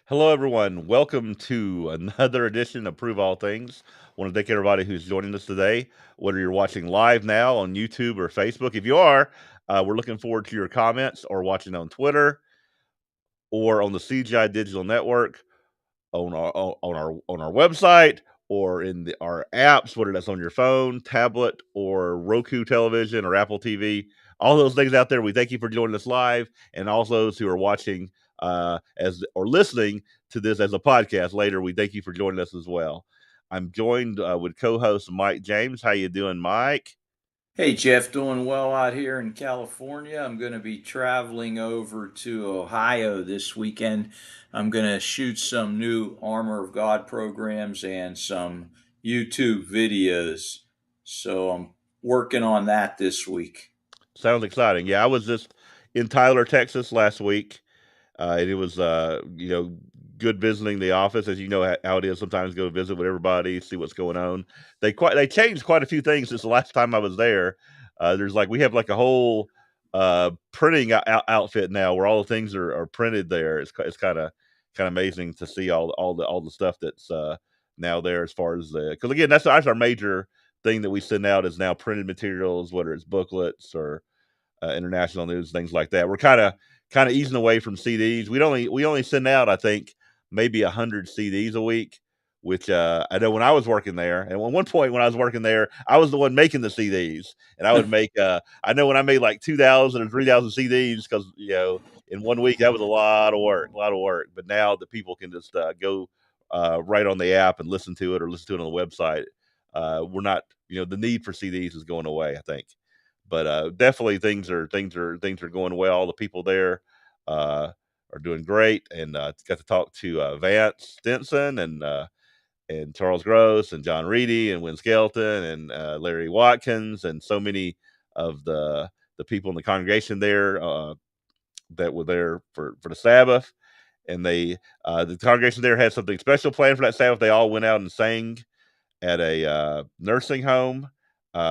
Hello, everyone. Welcome to another edition of Prove All Things. I want to thank everybody who's joining us today, whether you're watching live now on YouTube or Facebook. If you are, we're looking forward to your comments or watching on Twitter or on the CGI Digital Network, on our website, or in our apps, whether that's on your phone, tablet, or Roku television or Apple TV. All those things out there. We thank you for joining us live, and all those who are watching as or listening to this as a podcast later. We thank you for joining us as well. I'm joined with co-host Mike James. How you doing, Mike? Hey Jeff, doing well out here in California. I'm going to be traveling over to Ohio this weekend. I'm going to shoot some new Armor of God programs and some YouTube videos. So I'm working on that this week. Sounds exciting. Yeah, I was just in Tyler, Texas last week. And it was, good visiting the office, as you know how it is. Sometimes go visit with everybody, see what's going on. They changed quite a few things since the last time I was there. We have like a whole printing outfit now where all the things are printed there. It's kind of amazing to see all the stuff that's now there as far as because again that's our major thing that we send out is now printed materials, whether it's booklets or international news, things like that. We're kind of easing away from CDs. We only send out, I think, maybe 100 CDs a week, which I know when I was working there, and at one point when I was working there, I was the one making the CDs, and I would make. I know when I made like 2,000 or 3,000 CDs because in one week that was a lot of work. But now the people can just go right on the app and listen to it or listen to it on the website. We're not, the need for CDs is going away, I think. But definitely things are going well. The people there are doing great, and got to talk to Vance Stinson and Charles Gross and John Reedy and Win Skelton and Larry Watkins and so many of the people in the congregation there that were there for the Sabbath. And the congregation there had something special planned for that Sabbath. They all went out and sang at a nursing home,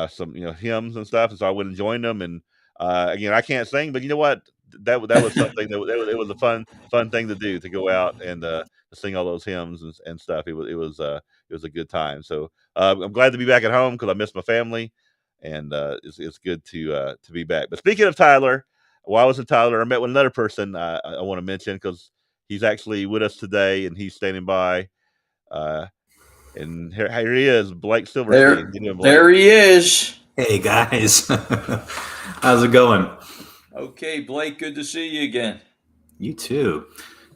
some hymns and stuff, and so I went and joined them. And again, I can't sing, but you know what? That was something it was a fun thing to do, to go out and to sing all those hymns and stuff. It was a good time. So I'm glad to be back at home because I miss my family, and it's good to be back. But speaking of Tyler, while I was in Tyler, I met with another person I want to mention because he's actually with us today and he's standing by. Uh, and here he is, Blake Silverstein. There, How you doing, Blake? there he is. Hey guys, how's it going? Okay, Blake, good to see you again. You too.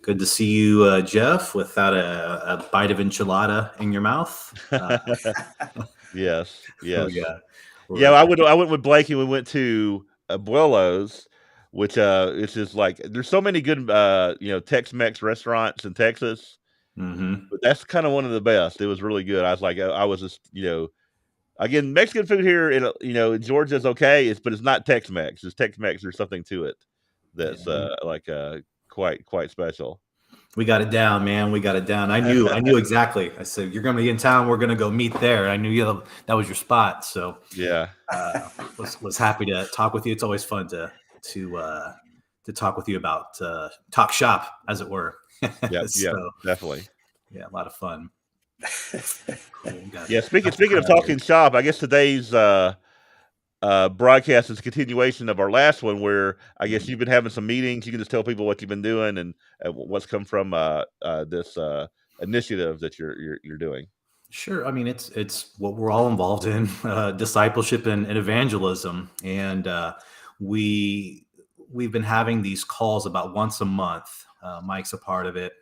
Good to see you, Jeff, without a bite of enchilada in your mouth. Yes, Oh yes. yeah, Yeah, we're, I went with Blake and we went to Abuelo's, which it's just like there's so many good Tex-Mex restaurants in Texas, hmm but that's kind of one of the best. It was really good. I was like, I was just again, Mexican food here in in Georgia is okay, but it's not Tex-Mex. It's Tex-Mex. There's something to it that's yeah. quite special. We got it down, man. We got it down. I knew exactly. I said you're going to be in town. We're going to go meet there. I knew that was your spot. So Yeah. was happy to talk with you. It's always fun to talk with you about talk shop, as it were. Yep, So definitely. yeah, a lot of fun. Cool. Yeah, speaking of talking shop, I guess today's broadcast is a continuation of our last one, where I guess you've been having some meetings. You can just tell people what you've been doing and what's come from this initiative that you're doing. Sure. I mean, it's what we're all involved in, discipleship and evangelism, and we've been having these calls about once a month. Mike's a part of it.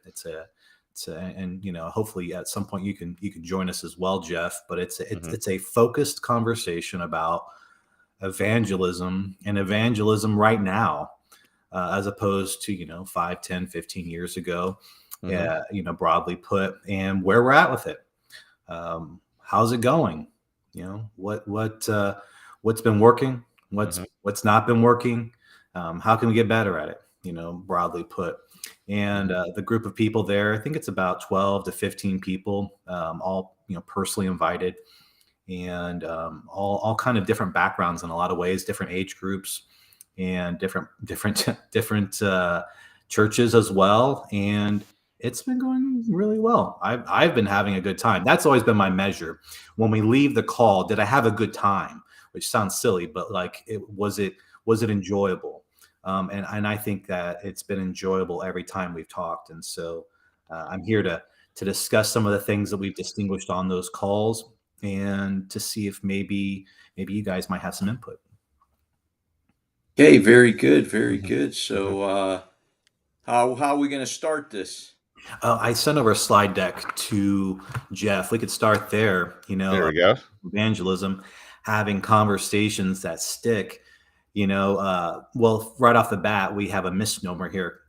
And hopefully at some point you can join us as well, Jeff. But it's Mhm. a focused conversation about evangelism and evangelism right now, as opposed to 5, 10, 15 years ago, broadly put, and where we're at with it. How's it going? What's been working? What's not been working? How can we get better at it? Broadly put. And the group of people there, I think it's about 12 to 15 people, all personally invited, and all kind of different backgrounds in a lot of ways, different age groups, and different churches as well. And it's been going really well. I've been having a good time. That's always been my measure. When we leave the call, did I have a good time? Which sounds silly, but was it enjoyable? And I think that it's been enjoyable every time we've talked. And so I'm here to discuss some of the things that we've distinguished on those calls, and to see if maybe you guys might have some input. Okay, very good, very good. So how are we going to start this? I sent over a slide deck to Jeff. We could start there. There we go. Evangelism, having conversations that stick. Well, right off the bat, we have a misnomer here.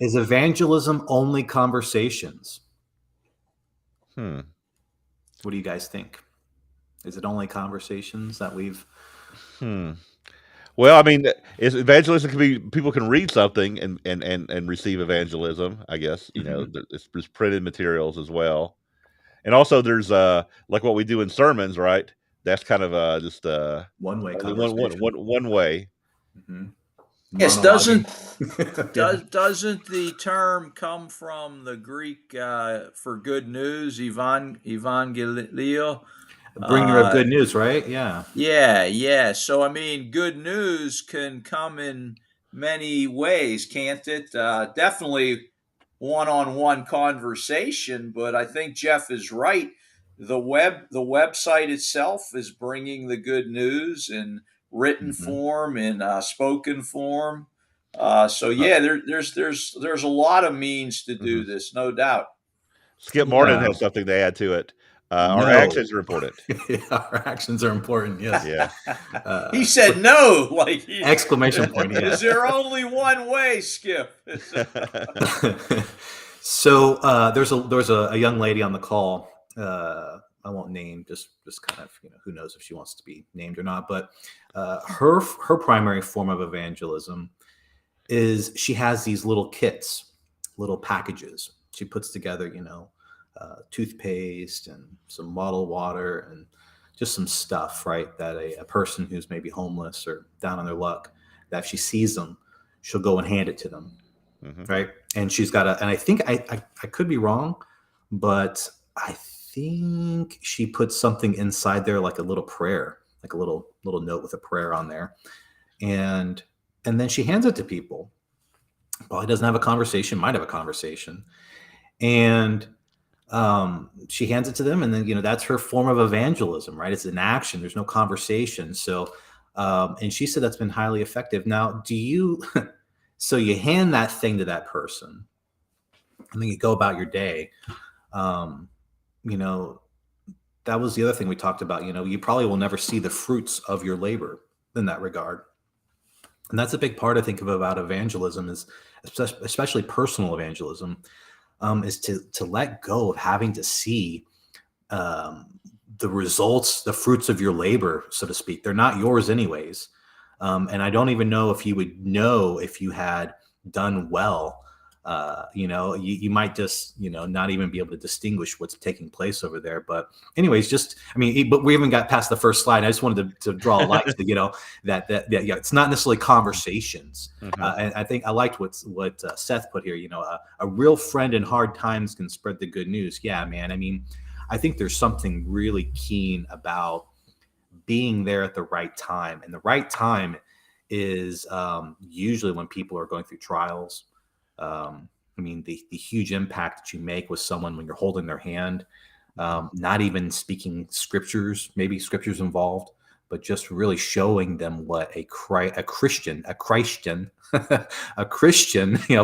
Is evangelism only conversations? What do you guys think? Is it only conversations that we've? Well, I mean, evangelism can be, people can read something and receive evangelism, I guess. There's printed materials as well. And also there's like what we do in sermons, right? That's kind of just one way. One way. Yes, doesn't the term come from the Greek for good news, evangelio? Bringer of good news, right? Yeah. Yeah. So, I mean, good news can come in many ways, can't it? Definitely one-on-one conversation, but I think Jeff is right. The website itself is bringing the good news in written form, in spoken form. So yeah, there's a lot of means to do this, no doubt. Skip Martin has something to add to it. Our actions are important. Our actions are important. Yes. Yeah. He said no, like exclamation point. Yeah. Is there only one way, Skip? So there's a young lady on the call. I won't name, just kind of, who knows if she wants to be named or not. But her primary form of evangelism is she has these little kits, little packages. She puts together, toothpaste and some bottled water and just some stuff, right? That a person who's maybe homeless or down on their luck, that if she sees them, she'll go and hand it to them, right? And she's got and I think I could be wrong, but I think she puts something inside there, like a little prayer, like a little note with a prayer on there, and then she hands it to people. Probably doesn't have a conversation, might have a conversation, and she hands it to them, and then that's her form of evangelism, right? It's an action. There's no conversation. So, and she said that's been highly effective. Now, so you hand that thing to that person, and then you go about your day. That was the other thing we talked about. You probably will never see the fruits of your labor in that regard. And that's a big part, I think, about evangelism, is especially personal evangelism, is to let go of having to see the results, the fruits of your labor, so to speak. They're not yours anyways. And I don't even know if you would know if you had done well. You might just, not even be able to distinguish what's taking place over there. But anyways, but we haven't got past the first slide. I just wanted to draw a light to, that it's not necessarily conversations. And I think I liked what Seth put here, a real friend in hard times can spread the good news. Yeah, man. I mean, I think there's something really keen about being there at the right time. And the right time is usually when people are going through trials. The huge impact that you make with someone when you're holding their hand, not even speaking scriptures, maybe scriptures involved, but just really showing them what a Christian,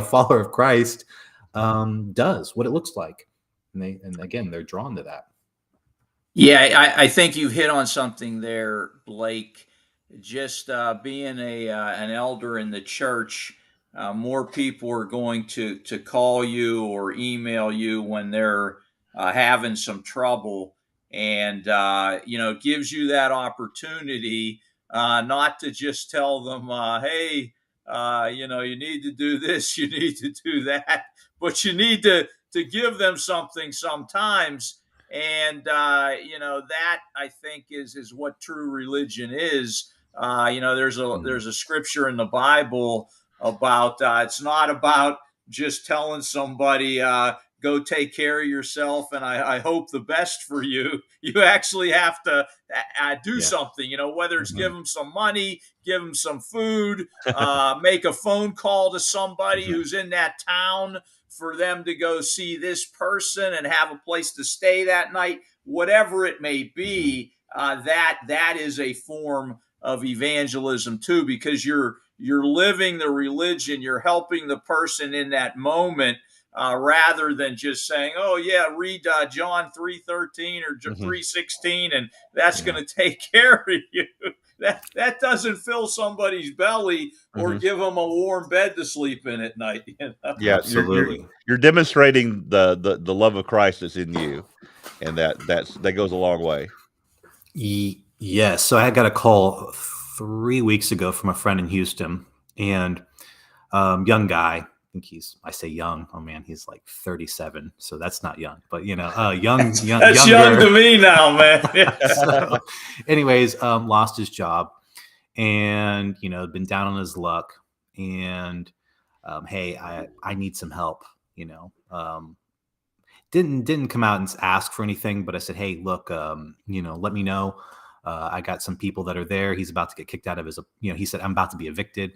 follower of Christ, does, what it looks like. And again, they're drawn to that. Yeah, I think you hit on something there, Blake. just being an elder in the church, more people are going to call you or email you when they're having some trouble, and it gives you that opportunity not to just tell them, "Hey, you need to do this, you need to do that," but you need to give them something sometimes. And that, I think, is what true religion is. There's a scripture in the Bible about it's not about just telling somebody, go take care of yourself and I hope the best for you. You actually have to do Yeah. something, whether it's Mhm. give them some money, give them some food, make a phone call to somebody Mhm. who's in that town for them to go see this person and have a place to stay that night, whatever it may Mhm. be. That is a form of evangelism too, because you're living the religion, you're helping the person in that moment, rather than just saying, "Oh yeah, read John 3:13 or Mhm. 3:16, and that's Yeah. going to take care of you." That doesn't fill somebody's belly or Mhm. give them a warm bed to sleep in at night. Yeah, Absolutely. you're demonstrating the love of Christ that's in you, and that goes a long way. Yes. So I got a call 3 weeks ago from a friend in Houston, and young guy. I think I say young. Oh man, he's like 37, so that's not young, but That's young younger. to me now, man. So, anyways, lost his job, and been down on his luck, and hey, I need some help. Didn't come out and ask for anything, but I said, hey, look, let me know. I got some people that are there. He's about to get kicked out of his, he said, I'm about to be evicted.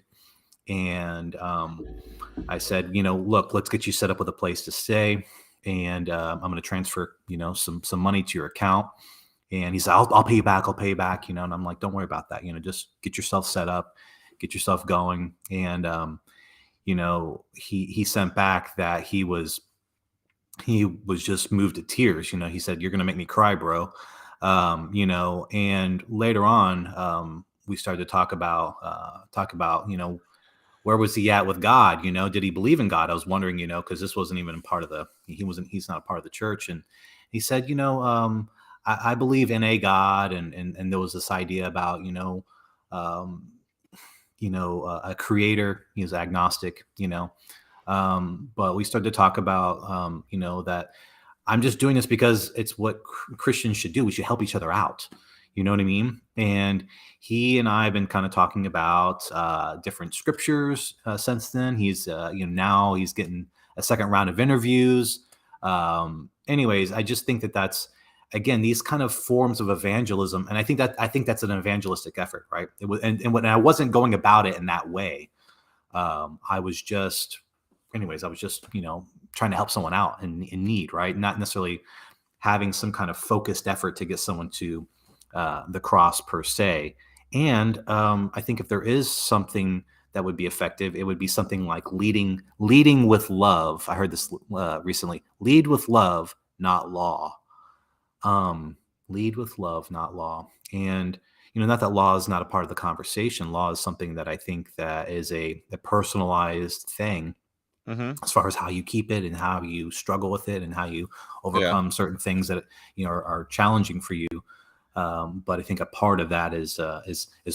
And I said, look, let's get you set up with a place to stay. And I'm going to transfer, some money to your account. And he said, I'll pay you back. I'll pay you back. And I'm like, don't worry about that. Just get yourself set up, get yourself going. And, he sent back that he was just moved to tears. He said, "You're going to make me cry, bro." And later on, we started to talk about, where was he at with God? Did he believe in God? I was wondering, because this wasn't even part of he's not a part of the church. And he said, I believe in a God. And there was this idea about, um, a creator. He was agnostic, but we started to talk about, that I'm just doing this because it's what Christians should do. We should help each other out. You know what I mean? And he and I have been kind of talking about different scriptures since then. He's, now he's getting a second round of interviews. Anyways, I just think that that's, again, these kind of forms of evangelism. And I think that's an evangelistic effort, right? It was, and when I wasn't going about it in that way, I was just, trying to help someone out in need, right? Not necessarily having some kind of focused effort to get someone to the cross per se. And I think if there is something that would be effective, it would be something like leading with love. I heard this recently: lead with love, not law. Um, Lead with love, not law. And not that law is not a part of the conversation. Law is something that I think that is a personalized thing Mhm. as far as how you keep it and how you struggle with it and how you Yeah. overcome certain things that are challenging for you. But I think a part of that is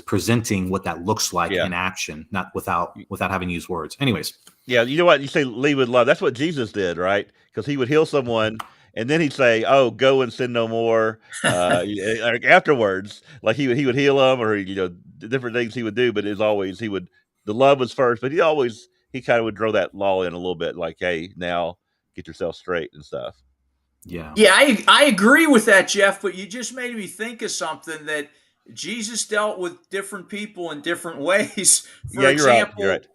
presenting what that looks like Yeah. in action, not without having to use words. Anyways, Yeah, you know what? You say lead with love. That's what Jesus did, right? Because he would heal someone, and then he'd say, "Oh, go and sin no more." Like afterwards, like he would heal them, or different things he would do. But it's always the love was first, but he kind of would throw that law in a little bit, like, "Hey, now get yourself straight and stuff." yeah, Yeah, I agree with that, Jeff, but you just made me think of something that Jesus dealt with different people in different ways. Yeah, For you're right. You're example, right.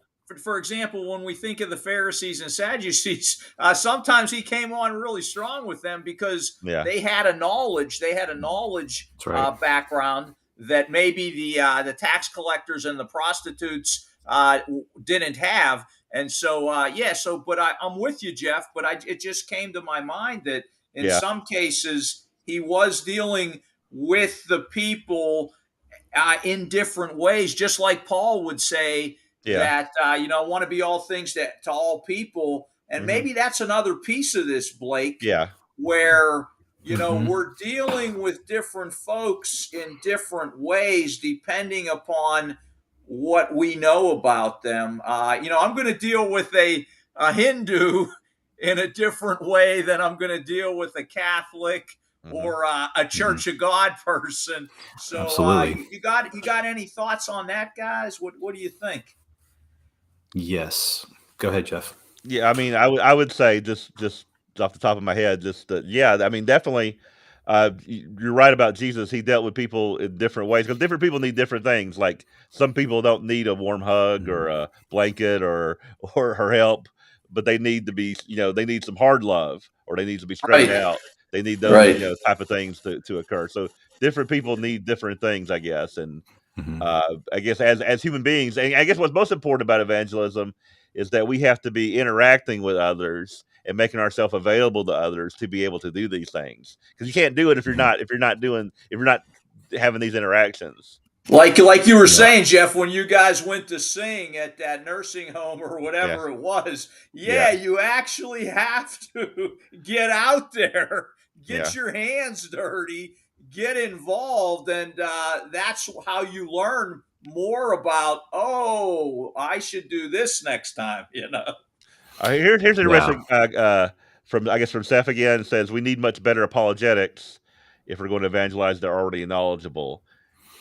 for example, when we think of the Pharisees and Sadducees, sometimes he came on really strong with them because Yeah, they had a knowledge that's right. background that maybe the tax collectors and the prostitutes didn't have. And so, but I'm with you, Jeff. But it just came to my mind that in yeah, some cases he was dealing with the people in different ways, just like Paul would say Yeah. that, I want to be all things to all people. And Hmm. maybe that's another piece of this, Blake, Yeah. where, Mhm. we're dealing with different folks in different ways depending upon what we know about them. I'm going to deal with a Hindu in a different way than I'm going to deal with a Catholic Hmm. or a Mhm. Church of God person. So Absolutely. you got any thoughts on that, guys? What do you think? Yes. Go ahead, Jeff. Yeah, I mean, I would say just off the top of my head, just yeah, I mean, definitely, you're right about Jesus. He dealt with people in different ways because different people need different things. Like some people don't need a warm hug or Mhm. a blanket or her help, but they need to be, they need some hard love or they need to be stretched Right, out. They need those, right. type of things to occur. So different people need different things, I guess, and Mhm. I guess as human beings, and I guess what's most important about evangelism is that we have to be interacting with others and making ourselves available to others to be able to do these things. Because you can't do it if you're Mhm. not if you're not having these interactions. Like you were Yeah. saying, Jeff, when you guys went to sing at that nursing home or Yeah, whatever it was, yeah, yeah, you actually have to get out there, yeah. get your hands dirty, get involved, and that's how you learn more about. Oh, I should do this next time. Here's an Yeah. interesting from I guess from Seth again. It says we need much better apologetics if we're going to evangelize. They're already knowledgeable.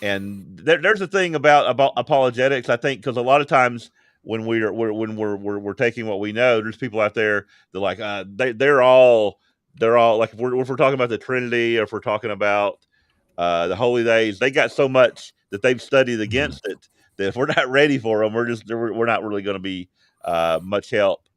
And there's a thing about apologetics, I think, because a lot of times when we're taking what we know, there's people out there that like they're all like if we're talking about the Trinity or if we're talking about the holy days, they got so much that they've studied Mhm. against it that if we're not ready for them, we're not really going to be much help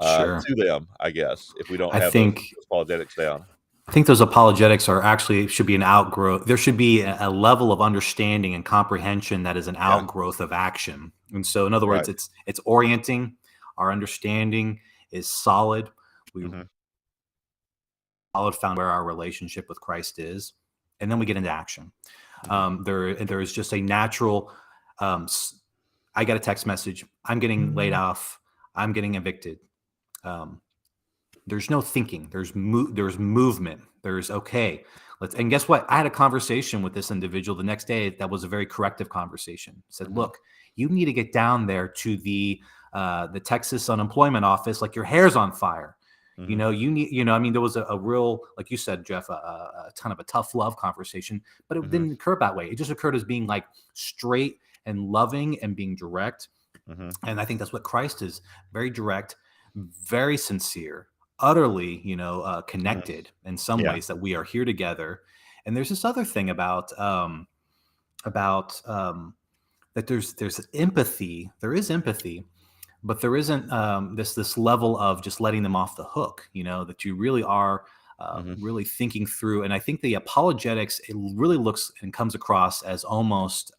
Sure. to them, I guess, if we don't I have those think apologetics down. I think those apologetics are actually should be an outgrowth. There should be a level of understanding and comprehension that is an Yeah, outgrowth of action. And so, in other words, right. it's orienting. Our understanding is solid. We Hmm. solid found where our relationship with Christ is, and then we get into action. Hmm. There is just a natural. Um, I get a text message. I'm getting laid off. I'm getting evicted. Um, there's no thinking. There's movement. There's okay. Let's and guess what? I had a conversation with this individual the next day that was a very corrective conversation. Said, Hmm. look, you need to get down there to the Texas unemployment office like your hair's on fire. Hmm. You need, I mean, there was a real, like you said, Jeff, a kind of a tough love conversation, but it Hmm. didn't occur that way. It just occurred as being like straight and loving and being direct. Hmm. And I think that's what Christ is, very direct, very sincere, utterly, Hmm. connected in some Yeah. ways that we are here together. And there's this other thing about that there's empathy. There is empathy, but there isn't this level of just letting them off the hook. That you really are Hmm. really thinking through. And I think the apologetics, it really looks and comes across as almost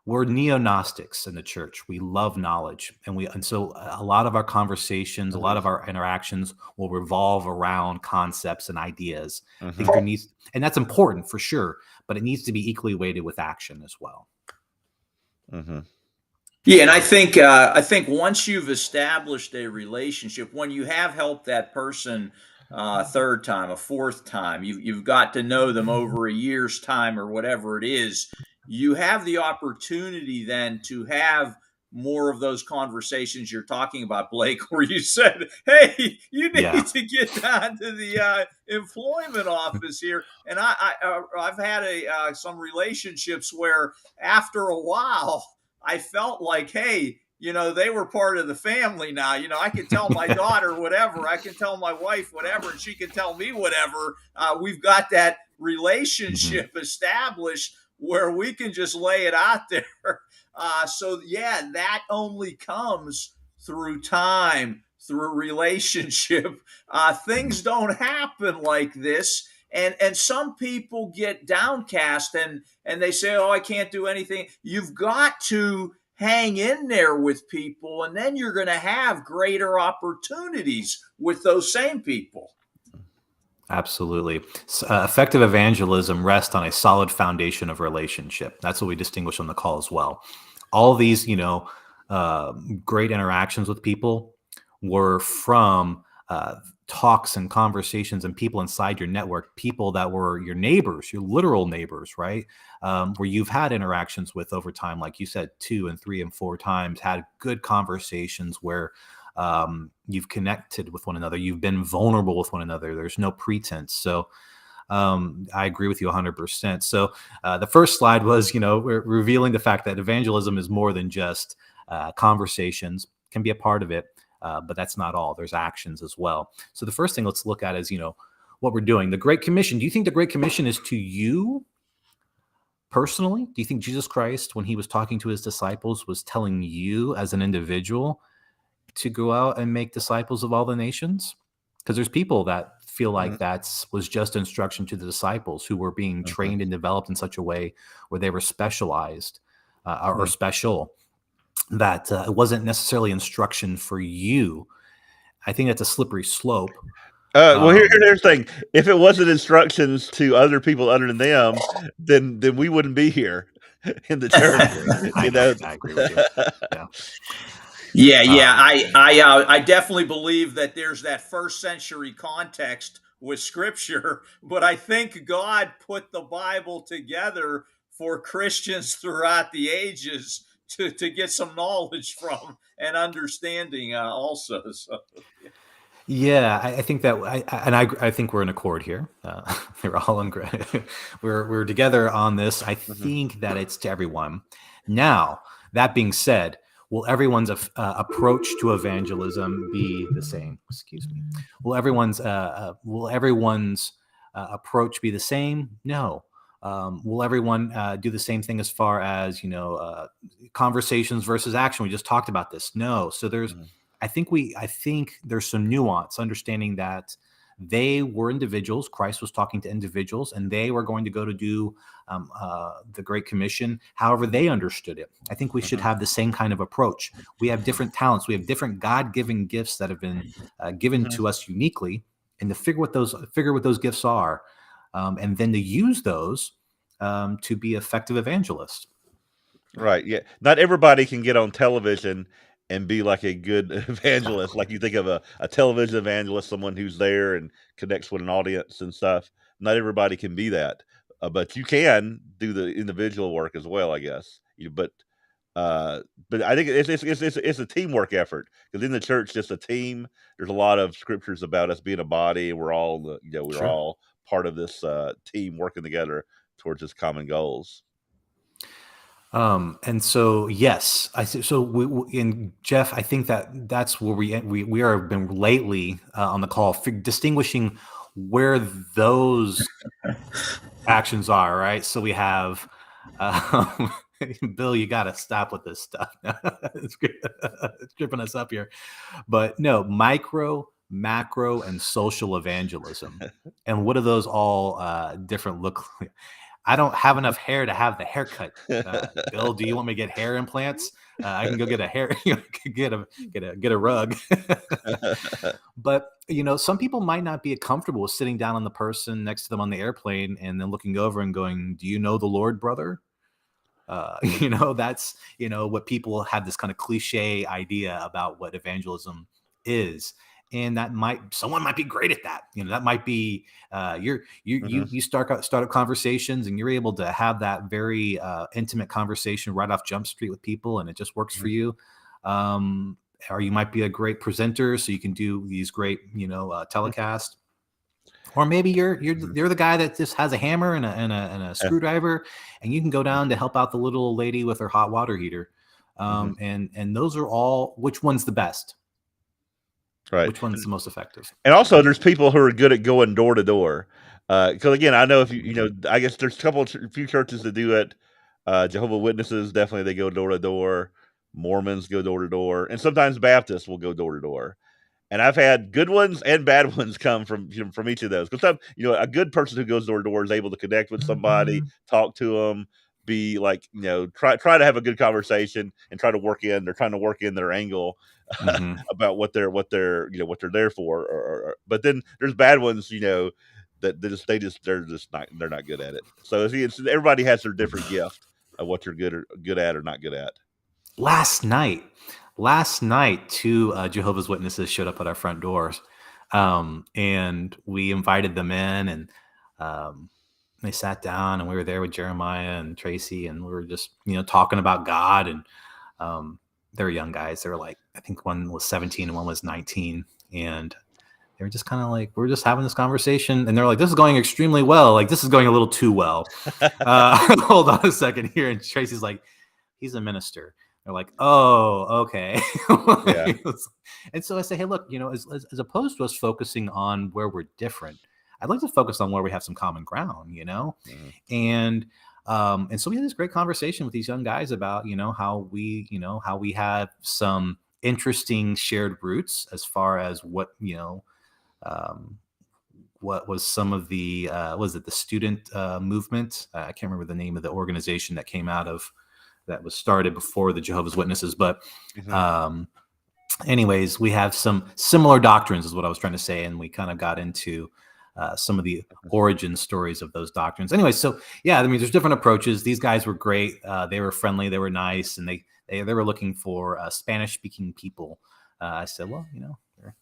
we're neo-Gnostics in the church. We love knowledge, and so a lot of our conversations, a lot Hmm. of our interactions will revolve around concepts and ideas. I think Hmm. there needs, and that's important for sure, but it needs to be equally weighted with action as well. Hmm. Yeah, and I think once you've established a relationship, when you have helped that person a third time, a fourth time, you've got to know them over a year's time or whatever it is. You have the opportunity then to have more of those conversations you're talking about, Blake, where you said, "Hey, you Yeah. need to get down to the employment office here." And I've had some relationships where after a while I felt like, hey, they were part of the family now. I can tell my daughter whatever, I can tell my wife whatever, and she can tell me whatever. We've got that Mhm. relationship established where we can just lay it out there. So, yeah, that only comes through time, through relationship. Things Mhm. don't happen like this. And some people get downcast and they say, "Oh, I can't do anything." You've got to hang in there with people, and then you're going to have greater opportunities with those same people. Absolutely. Effective evangelism rests on a solid foundation of relationship. That's what we distinguish on the call as well. All these, uh, great interactions with people were from talks and conversations and people inside your network, people that were your neighbors, your literal neighbors, right? Where you've had interactions with over time, like you said, 2 and 3 and 4 times, had good conversations where you've connected with one another, you've been vulnerable with one another, there's no pretense. So I agree with you 100%. So the first slide was, we're revealing the fact that evangelism is more than just conversations, can be a part of it, but that's not all. There's actions as well. So the first thing let's look at is, what we're doing. The Great Commission. Do you think the Great Commission is to you personally? Do you think Jesus Christ, when he was talking to his disciples, was telling you as an individual to go out and make disciples of all the nations? Because there's people that feel like that was just instruction to the disciples who were being trained and developed in such a way where they were specialized or special, that it wasn't necessarily instruction for you. I think that's a slippery slope. Well, here's the thing. If it wasn't instructions to other people other than them, then we wouldn't be here in the church. I agree with you. Yeah. I definitely believe that there's that first century context with Scripture, but I think God put the Bible together for Christians throughout the ages to get some knowledge from and understanding also. So, yeah, I think that, I think we're in accord here. We're all in, we're together on this. I think that it's to everyone. Now, that being said, will everyone's approach to evangelism be the same? Excuse me. Will everyone's approach be the same? No. Will everyone do the same thing as far as conversations versus action? We just talked about this. No. So there's, I think there's some nuance, understanding that they were individuals. Christ was talking to individuals, and they were going to go to do the Great Commission however they understood it. I think we should have the same kind of approach. We have different talents. We have different God-given gifts that have been given to us uniquely, and to figure what those gifts are, and then to use those to be effective evangelists. Right. Yeah. Not everybody can get on television and be like a good evangelist. Like you think of a television evangelist, someone who's there and connects with an audience and stuff. Not everybody can be that, but you can do the individual work as well, I guess. But I think it's a teamwork effort, because in the church, just a team. There's a lot of scriptures about us being a body, and we're all we're all part of this team working together towards this common goals. And so, yes, in Jeff, I think that's where we are been lately on the call, distinguishing where those actions are, right? So we have, Bill, you got to stop with this stuff. It's tripping us up here, but no, micro, macro, and social evangelism. And what are those all different look like? I don't have enough hair to have the haircut. Bill, do you want me to get hair implants? I can go get a hair, get a rug. But some people might not be comfortable with sitting down on the person next to them on the airplane and then looking over and going, "Do you know the Lord, brother?" That's what people have, this kind of cliche idea about what evangelism is. And someone might be great at that. That might be you start up conversations, and you're able to have that very intimate conversation right off Jump Street with people, and it just works for you. Or you might be a great presenter, so you can do these great telecasts. Or maybe you're the guy that just has a hammer and a screwdriver, and you can go down to help out the little lady with her hot water heater. And those are all. Which one's the best? Right. Which one's the most effective? And also, there's people who are good at going door to door. Because again, I know I guess there's a few churches that do it. Jehovah's Witnesses, definitely, they go door to door. Mormons go door to door, and sometimes Baptists will go door to door. And I've had good ones and bad ones come from each of those. Because a good person who goes door to door is able to connect with somebody, talk to them, be like, try to have a good conversation and try to work in. They're trying to work in their angle about what they're there for. But then there's bad ones, that they're not good at it. So everybody has their different gift of what you're good at or not good at. Last night, two Jehovah's Witnesses showed up at our front doors, and we invited them in, and they sat down, and we were there with Jeremiah and Tracy, and we were just talking about God, and they were young guys. They were like, I think one was 17 and one was 19, and they were just kind of like, we're just having this conversation, and they're like, this is going extremely well. Like, this is going a little too well. Hold on a second here. And Tracy's like, he's a minister. They're like, oh, okay. Yeah. And so I say, hey, look, as opposed to us focusing on where we're different, I'd like to focus on where we have some common ground, Mm-hmm. And so we had this great conversation with these young guys about, how we have some interesting shared roots as far as what was some of the was it the student movement? I can't remember the name of the organization that came out of that was started before the Jehovah's Witnesses, but anyways, we have some similar doctrines is what I was trying to say, and we kind of got into some of the origin stories of those doctrines. Anyway, so yeah, I mean, there's different approaches. These guys were great. They were friendly. They were nice, and they were looking for Spanish-speaking people. I said, well,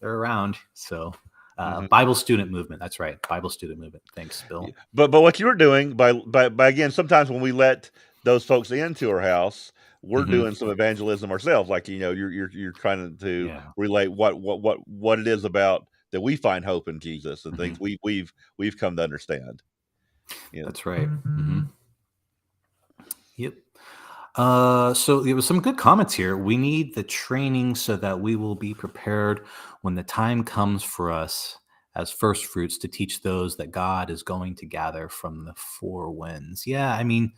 they're around. So Bible student movement. That's right, Bible student movement. Thanks, Bill. Yeah. But what you were doing by again, sometimes when we let those folks into our house, we're doing some evangelism ourselves. Like you're trying to relate what it is about that we find hope in Jesus and things we've come to understand. That's right. Yep. So there was some good comments here. We need the training so that we will be prepared when the time comes for us as first fruits to teach those that God is going to gather from the four winds. Yeah, I mean,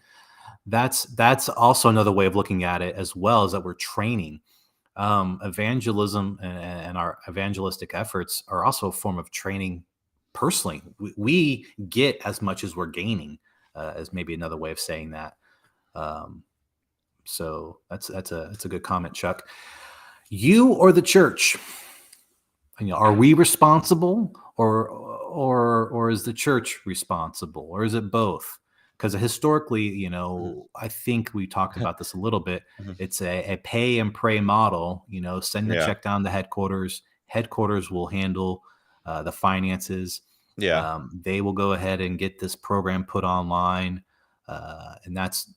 that's also another way of looking at it as well, is that we're training. Evangelism and our evangelistic efforts are also a form of training personally. We get as much as we're gaining, as maybe another way of saying that. So that's a good comment, Chuck. You or the church? Are we responsible, or is the church responsible, or is it both? Because historically, I think we talked about this a little bit. It's a pay and pray model. Send the check down to headquarters. Headquarters will handle the finances. Yeah, they will go ahead and get this program put online, and that's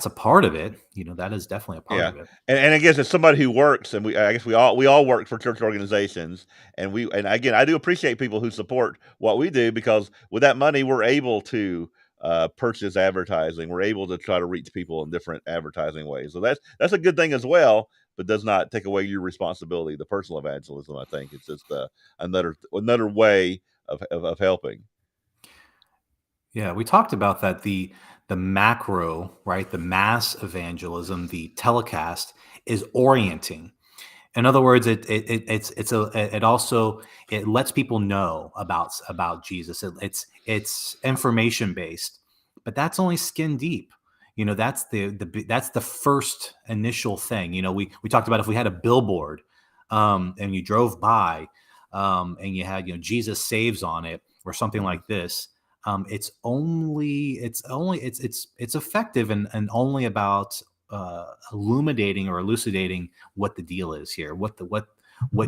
a part of it. That is definitely a part of it. And I guess as somebody who works, and I guess we all work for church organizations, and again, I do appreciate people who support what we do, because with that money, we're able to purchase advertising. We're able to try to reach people in different advertising ways. So that's a good thing as well, but does not take away your responsibility. The personal evangelism, I think, it's just another way of helping. Yeah, we talked about that. The macro, right? The mass evangelism, the telecast is orienting. In other words, it lets people know about Jesus. It's information based, but that's only skin deep. That's the first initial thing. We talked about if we had a billboard, and you drove by, and you had Jesus saves on it or something like this. It's effective and only about illuminating or elucidating what the deal is here, what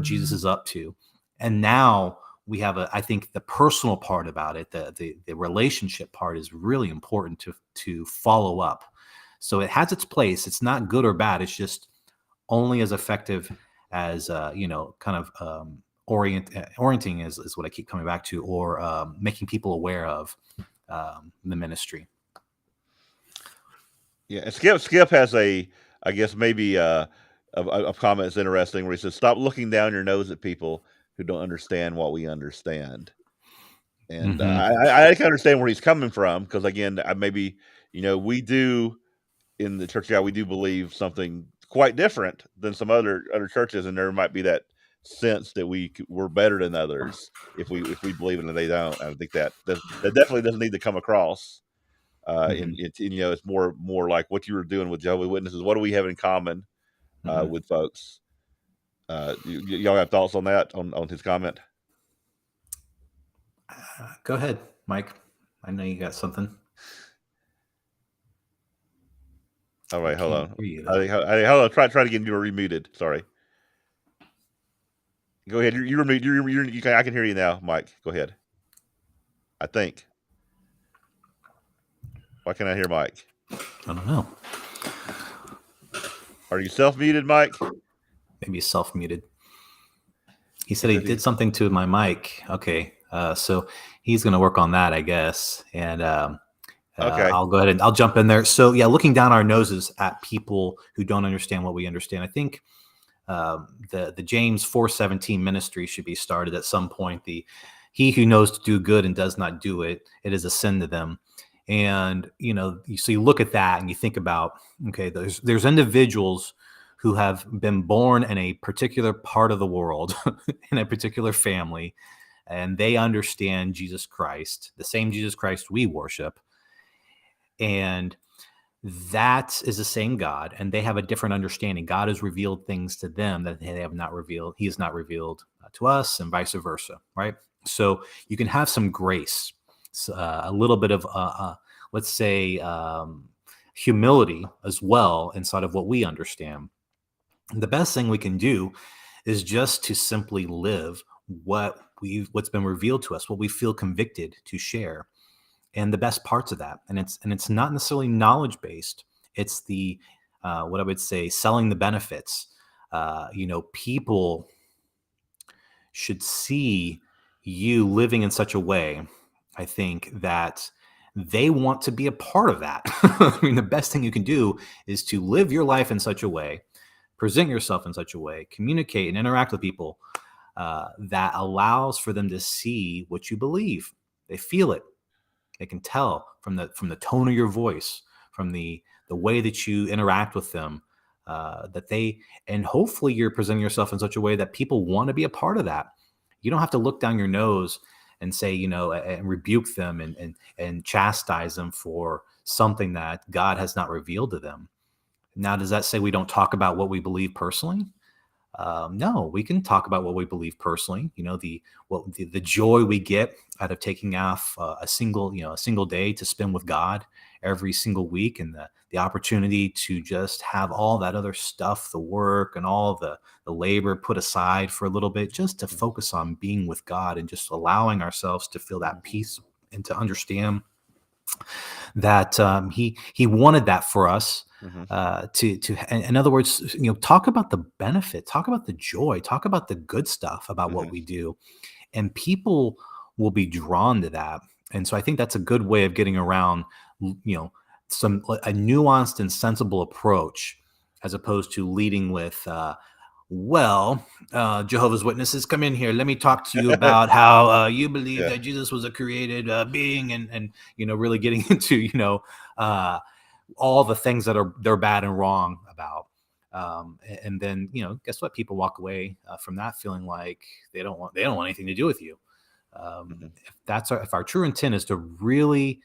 Jesus is up to. And now we have I think the personal part about it, the relationship part is really important to follow up. So it has its place. It's not good or bad. It's just only as effective as orienting is what I keep coming back to, or making people aware of the ministry. Yeah, Skip has I guess maybe a comment that's interesting, where he says, "Stop looking down your nose at people who don't understand what we understand." And I can understand where he's coming from, because again, maybe we do in the church, we do believe something quite different than some other churches, and there might be that sense that we're better than others if we believe it and they don't. I think that definitely doesn't need to come across. It's more like what you were doing with Jehovah's Witnesses. What do we have in common with folks? Y'all have thoughts on that, on his comment? Go ahead, Mike. I know you got something. All right, hold on. Hear you, I though. think, hold on. Try to get you remuted. Sorry. Go ahead. You're muted. I can hear you now, Mike. Go ahead. I think. Why can't I hear Mike? I don't know. Are you self-muted, Mike? Maybe he's self-muted. He said he did something to my mic. Okay, so he's going to work on that, I guess. And Okay. I'll go ahead and I'll jump in there. So yeah, looking down our noses at people who don't understand what we understand. I think the James 4:17 ministry should be started at some point. He who knows to do good and does not do it, it is a sin to them. And so you look at that and you think about, okay, there's individuals who have been born in a particular part of the world, in a particular family, and they understand Jesus Christ, the same Jesus Christ we worship. And that is the same God, and they have a different understanding. God has revealed things to them that they have not revealed. He has not revealed to us, and vice versa, right? So you can have some grace, a little bit of, let's say, humility as well inside of what we understand. The best thing we can do is just to simply live what's been revealed to us, what we feel convicted to share, and the best parts of that. And it's not necessarily knowledge based. It's the what I would say, selling the benefits. People should see you living in such a way, I think, that they want to be a part of that. I mean, the best thing you can do is to live your life in such a way, present yourself in such a way, communicate and interact with people that allows for them to see what you believe. They feel it. They can tell from the tone of your voice, from the way that you interact with them, and hopefully you're presenting yourself in such a way that people want to be a part of that. You don't have to look down your nose and say, and rebuke them and chastise them for something that God has not revealed to them. Now, does that say we don't talk about what we believe personally? No, we can talk about what we believe personally. The joy we get out of taking off a single day to spend with God every single week, and the opportunity to just have all that other stuff, the work and all the labor put aside for a little bit, just to focus on being with God and just allowing ourselves to feel that peace and to understand that he wanted that for us. In other words, talk about the benefit, talk about the joy, talk about the good stuff about what we do, and people will be drawn to that. And so I think that's a good way of getting around, a nuanced and sensible approach, as opposed to leading with, Jehovah's Witnesses, come in here. Let me talk to you about how you believe that Jesus was a created being, and really getting into all the things that they're bad and wrong about. And then guess what? People walk away from that feeling like they don't want anything to do with you. If our true intent is to really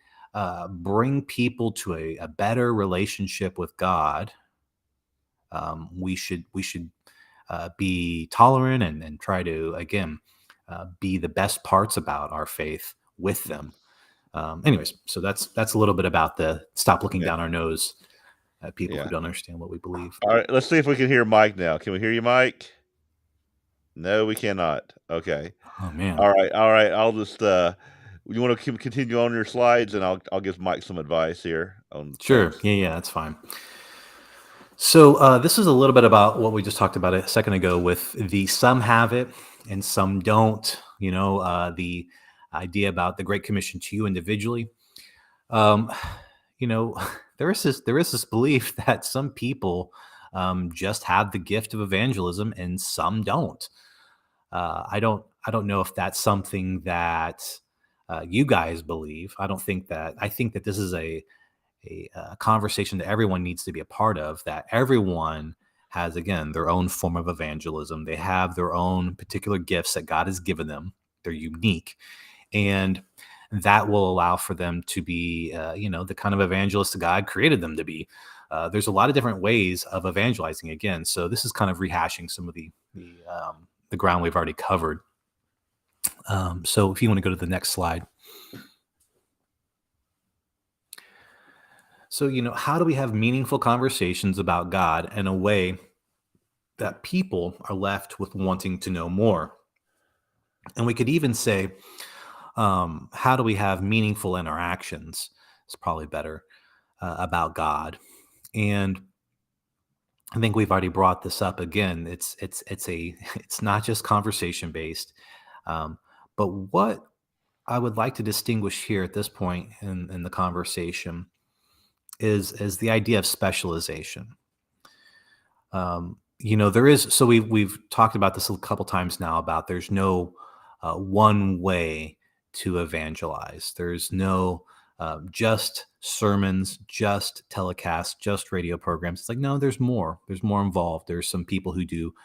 bring people to a better relationship with God, we should be tolerant and try to, again, be the best parts about our faith with them. Anyways, so that's a little bit about the stop looking down our nose at people who don't understand what we believe. All right, let's see if we can hear Mike now. Can we hear you, Mike? No, we cannot. Okay. Oh man. All right. I'll just you want to continue on your slides, and I'll give Mike some advice here on. Sure. Yeah, that's fine. So this is a little bit about what we just talked about a second ago with the some have it and some don't. The idea about the Great Commission to you individually. There is this belief that some people just have the gift of evangelism and some don't. I don't know if that's something that you guys believe. I think that this is a conversation that everyone needs to be a part of, that everyone has, again, their own form of evangelism. They have their own particular gifts that God has given them. They're unique. And that will allow for them to be, the kind of evangelists that God created them to be. There's a lot of different ways of evangelizing, again. So this is kind of rehashing some of the ground we've already covered. So if you want to go to the next slide. So, how do we have meaningful conversations about God in a way that people are left with wanting to know more? And we could even say, how do we have meaningful interactions? It's probably better about God. And I think we've already brought this up again. It's not just conversation based, but what I would like to distinguish here at this point in the conversation is the idea of specialization. There is, so we've talked about this a couple times now about there's no one way to evangelize. There's no just sermons, just telecasts, just radio programs. It's like, no, there's more. There's more involved. There's some people who do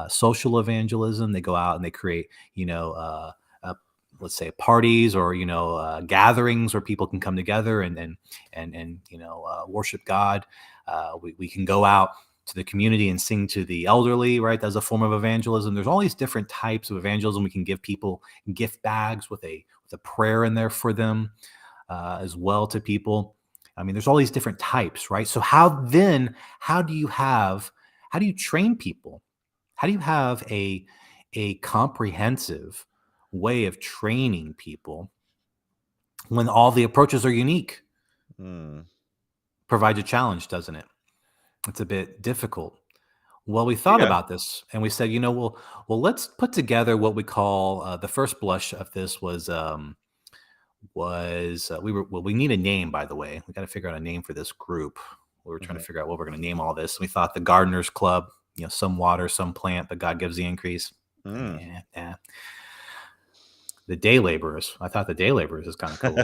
social evangelism. They go out and they create, let's say parties or gatherings where people can come together and worship God. We can go out to the community and sing to the elderly, right? That's a form of evangelism. There's all these different types of evangelism. We can give people gift bags with a prayer in there for them as well to people. I mean, there's all these different types, right? So how do you train people? How do you have a comprehensive way of training people when all the approaches are unique? Provides a challenge, doesn't it? It's a bit difficult. Well, we thought about this and we said, well, let's put together what we call the first blush of this we need a name, by the way. We got to figure out a name for this group. We were trying to figure out what we're going to name all this. We thought the Gardeners Club, some water, some plant, but God gives the increase. Yeah. The day laborers. I thought the day laborers is kind of cool.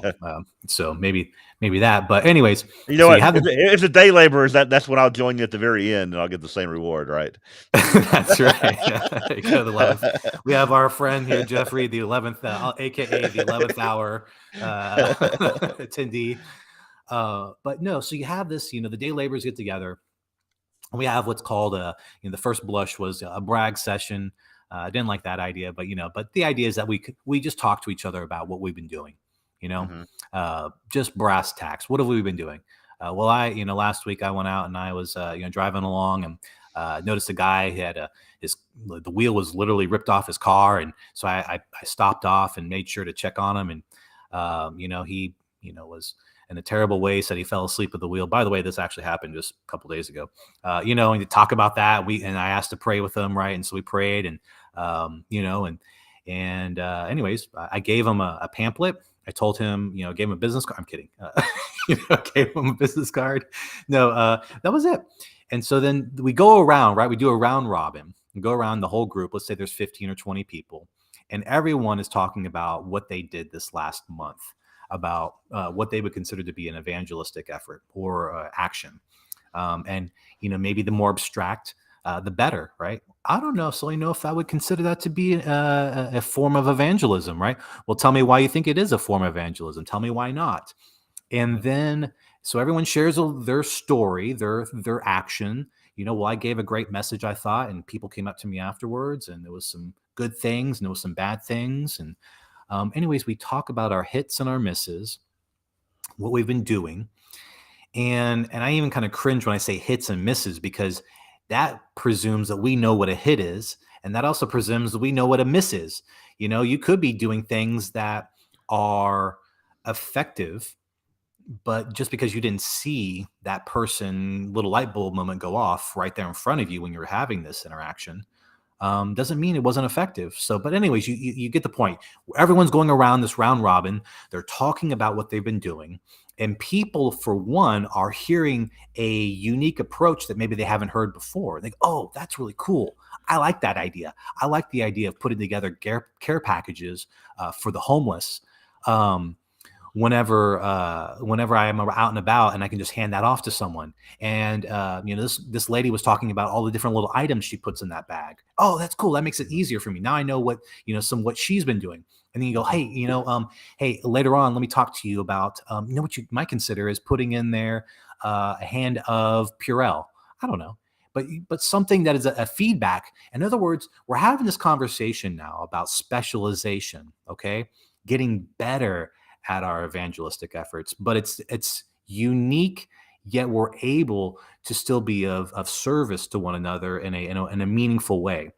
So maybe that. But anyways, if the day laborers, that's when I'll join you at the very end, and I'll get the same reward, right? That's right. We have our friend here, Jeffrey, the 11th, aka the 11th hour attendee. But no, so you have this. The day laborers get together. We have what's called the first blush was a brag session. I didn't like that idea, but the idea is that we just talk to each other about what we've been doing, just brass tacks. What have we been doing? Well, last week I went out and I was, driving along and noticed a guy who had the wheel was literally ripped off his car. And so I stopped off and made sure to check on him. And, he, was in a terrible way, said he fell asleep at the wheel. By the way, this actually happened just a couple days ago, and to talk about that, and I asked to pray with him. Right. And so we prayed and, anyways, I gave him a pamphlet. I told him, gave him a business card. I'm kidding. Gave him a business card. No, that was it. And so then we go around, right? We do a round robin. We go around the whole group. Let's say there's 15 or 20 people, and everyone is talking about what they did this last month, about what they would consider to be an evangelistic effort or action. And, maybe the more abstract, the better, right? I don't know. So I know if I would consider that to be a form of evangelism, right? Well, tell me why you think it is a form of evangelism. Tell me why not. And then, so everyone shares their story, their action. Well, I gave a great message, I thought, and people came up to me afterwards, and there was some good things and there was some bad things. And anyways, we talk about our hits and our misses, what we've been doing. And I even kind of cringe when I say hits and misses, because that presumes that we know what a hit is. And that also presumes that we know what a miss is. You could be doing things that are effective, but just because you didn't see that person, little light bulb moment go off right there in front of you when you're having this interaction, doesn't mean it wasn't effective. So, but anyways, you get the point. Everyone's going around this round robin. They're talking about what they've been doing. And people, for one, are hearing a unique approach that maybe they haven't heard before. They go, oh, that's really cool. I like that idea. I like the idea of putting together care packages for the homeless. Whenever I am out and about, and I can just hand that off to someone. And this lady was talking about all the different little items she puts in that bag. Oh, that's cool. That makes it easier for me. Now I know what she's been doing. And then you go, hey, hey, later on, let me talk to you about, what you might consider is putting in there a hand of Purell. I don't know. but something that is a feedback. In other words, we're having this conversation now about specialization, okay? Getting better at our evangelistic efforts, but it's unique, yet we're able to still be of service to one another in a meaningful way.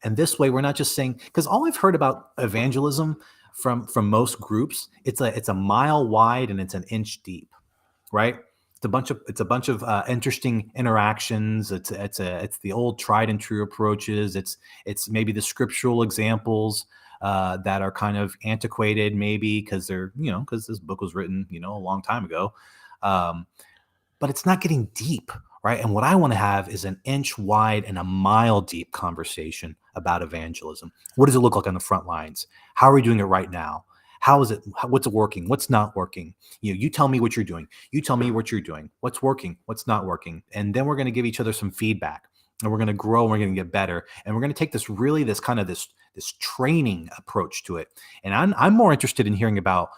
And this way, we're not just saying, because all I've heard about evangelism from most groups, it's a mile wide and it's an inch deep, right? It's a bunch of interesting interactions. It's the old tried and true approaches. It's maybe the scriptural examples that are kind of antiquated, maybe because because this book was written a long time ago. But it's not getting deep, right? And what I want to have is an inch wide and a mile deep conversation about evangelism. What does it look like on the front lines? How are we doing it right now? How is it? What's working? What's not working? You tell me what you're doing. You tell me what you're doing. What's working? What's not working? And then we're going to give each other some feedback, and we're going to grow. And we're going to get better, and we're going to take this training approach to it. And I'm more interested in hearing about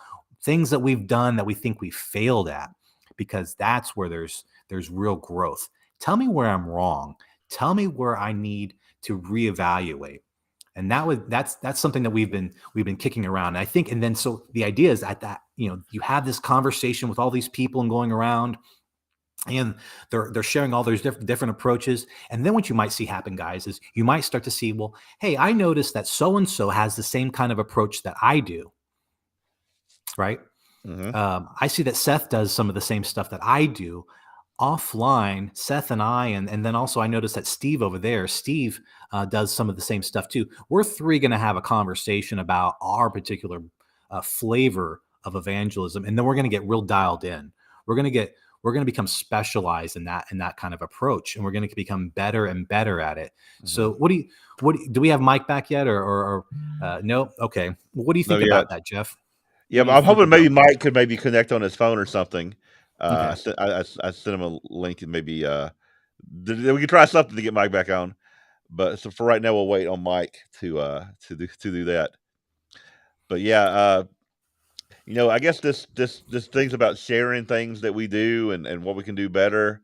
things that we've done that we think we failed at, because that's where there's real growth. Tell me where I'm wrong. Tell me where I need to reevaluate. And that's something that we've been kicking around. And I think, and then so the idea is that you have this conversation with all these people and going around, and they're sharing all those different approaches. And then what you might see happen, guys, is you might start to see, well, hey, I noticed that so and so has the same kind of approach that I do, right? Mm-hmm. I see that Seth does some of the same stuff that I do. Offline, Seth and I, and then also I noticed that Steve over there, Steve does some of the same stuff too. We're three going to have a conversation about our particular flavor of evangelism, and then we're going to get real dialed in. We're going to become specialized in that kind of approach, and we're going to become better and better at it. Mm-hmm. So, do we have Mike back yet, or no? Okay, what do you think about that, Jeff? Yeah, I'm hoping maybe Mike could maybe connect on his phone or something. Okay. I sent him a link, and maybe we could try something to get Mike back on. But so for right now, we'll wait on Mike to do that. But yeah, I guess this thing's about sharing things that we do and what we can do better,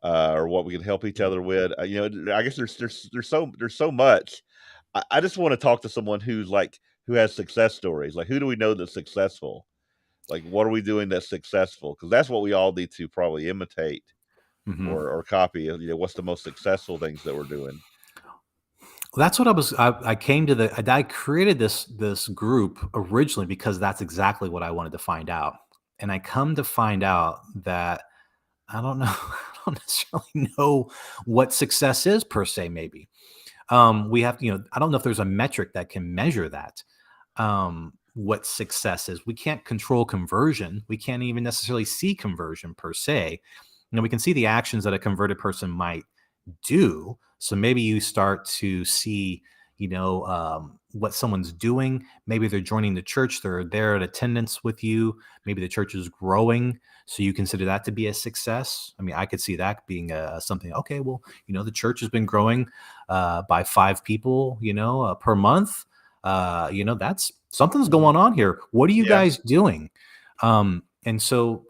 or what we can help each other with. I guess there's so much. I just want to talk to someone who has success stories. Like, who do we know that's successful? Like, what are we doing that's successful? Because that's what we all need to probably imitate or copy. What's the most successful things that we're doing? Well, that's what I came to I created this group originally because that's exactly what I wanted to find out. And I come to find out that I don't know, I don't necessarily know what success is per se, maybe. We have, I don't know if there's a metric that can measure that. What success is. We can't control conversion. We can't even necessarily see conversion per se. We can see the actions that a converted person might do. So maybe you start to see, what someone's doing. Maybe they're joining the church. They're there at attendance with you. Maybe the church is growing. So you consider that to be a success. I mean, I could see that being something. Okay, well, the church has been growing by 5 people, per month. That's something's going on here. What are you guys doing? And so,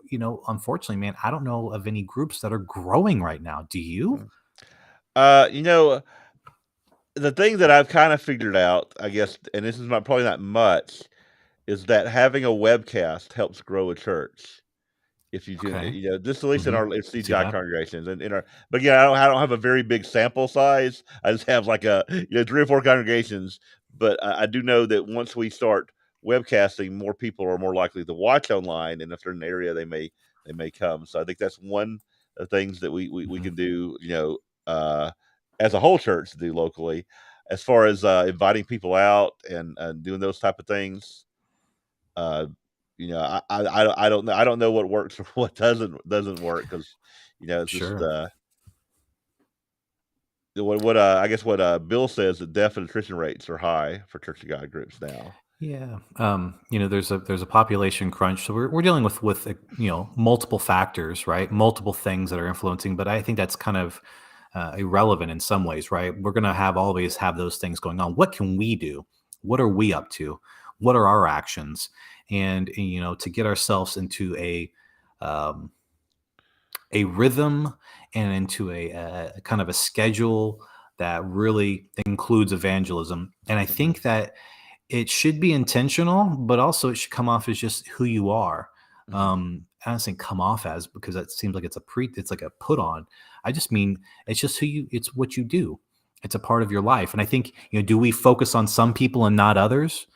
unfortunately, man, I don't know of any groups that are growing right now. Do you? The thing that I've kind of figured out, I guess, and this is probably not much, is that having a webcast helps grow a church. If you can, Okay. just at least in our See CGI that? congregations, and but again, I don't have a very big sample size. I just have like 3 or 4 congregations. But I do know that once we start webcasting, more people are more likely to watch online, and if they're in an area, they may come. So I think that's one of the things that we can do, as a whole church to do locally, as far as inviting people out and doing those type of things. I don't know what works or what doesn't work, because it's just Sure. what I guess what Bill says, that death and attrition rates are high for Church of God groups now. Yeah. There's a population crunch. So we're dealing with multiple factors, right? Multiple things that are influencing, but I think that's kind of irrelevant in some ways, right? We're going to always have those things going on. What can we do? What are we up to? What are our actions? And to get ourselves into a rhythm and into a kind of a schedule that really includes evangelism. And I Mhm. think that it should be intentional, but also it should come off as just who you are. Mhm. I don't think come off as, because that seems like it's like a put on. I just mean it's just it's what you do. It's a part of your life. And I think, do we focus on some people and not others?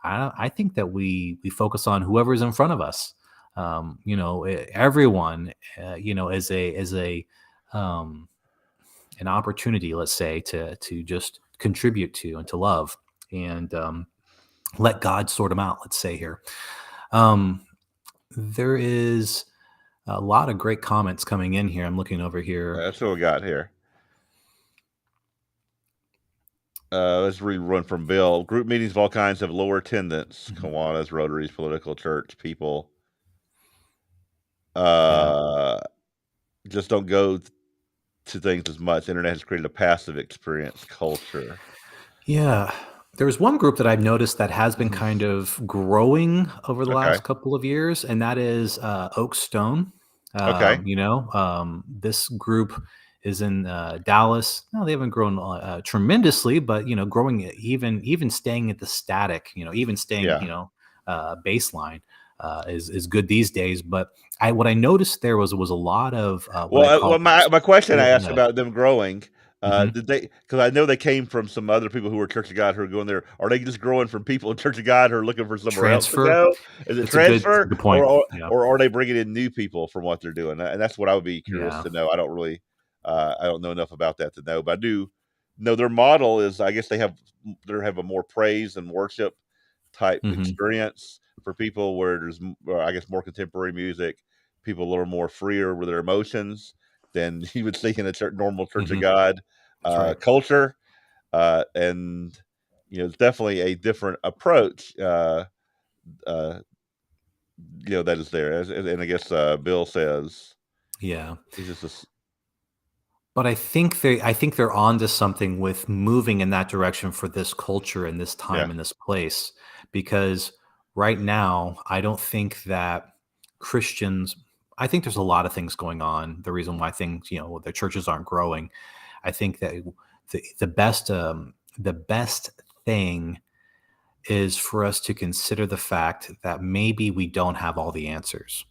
I think that we focus on whoever's in front of us. Everyone, as a um, an opportunity, let's say, to just contribute to and to love, and let God sort them out. Let's say here, there is a lot of great comments coming in here. I'm looking over here. That's what we got here. Let's read one from Bill. Group meetings of all kinds have lower attendance. Mhm. Kiwanis, Rotaries, political church people Yeah. just don't go to things as much. Internet has created a passive experience culture. Yeah. There's one group that I've noticed that has been Mhm. kind of growing over the Okay. last couple of years, and that is Oak Stone. Okay. This group is in Dallas. No, they haven't grown tremendously, but growing, even staying at the static, even staying, Yeah. baseline is good these days. But what I noticed there was a lot of what Well, I call. my question I Yeah, asked about them growing, mhm. did they? Because I know they came from some other people who were Church of God who are going there. Are they just growing from people in Church of God who are looking for somewhere else to Transfer. go? Is it It's a transfer, good point. Yeah. or are they bringing in new people from what they're doing? And that's what I would be curious Yeah. to know. I don't know enough about that to know, but I do know their model is. I guess they have a more praise and worship type Mhm. experience for people where there's, I guess, more contemporary music. People a little more freer with their emotions than you would see in a normal Church of Mhm. God That's right. culture, and it's definitely a different approach. Uh, that is there, and I guess Bill says Yeah. it's just this. But I think they're onto something with moving in that direction for this culture and this Yeah. time and this place. Because right now, I don't think that Christians, I think there's a lot of things going on. The reason why things, the churches aren't growing. I think that the best thing is for us to consider the fact that maybe we don't have all the answers.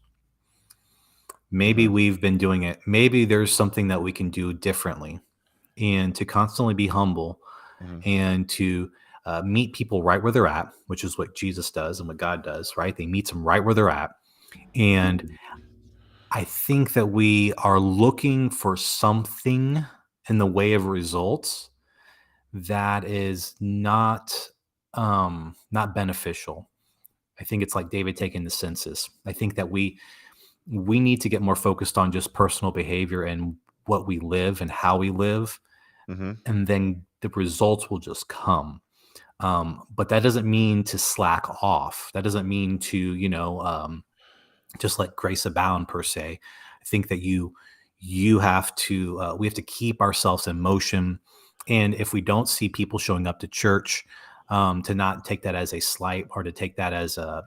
Maybe Hmm. we've been doing it. Maybe there's something that we can do differently, and to constantly be humble Hmm. and to meet people right where they're at, which is what Jesus does and what God does, right? They meet them right where they're at. And I think that we are looking for something in the way of results that is not beneficial. I think it's like David taking the census. I think that we need to get more focused on just personal behavior and what we live and how we live, Hmm. and then the results will just come. But that doesn't mean to slack off. That doesn't mean to just let grace abound per se. I think that you have to we have to keep ourselves in motion, and if we don't see people showing up to church, to not take that as a slight, or to take that as a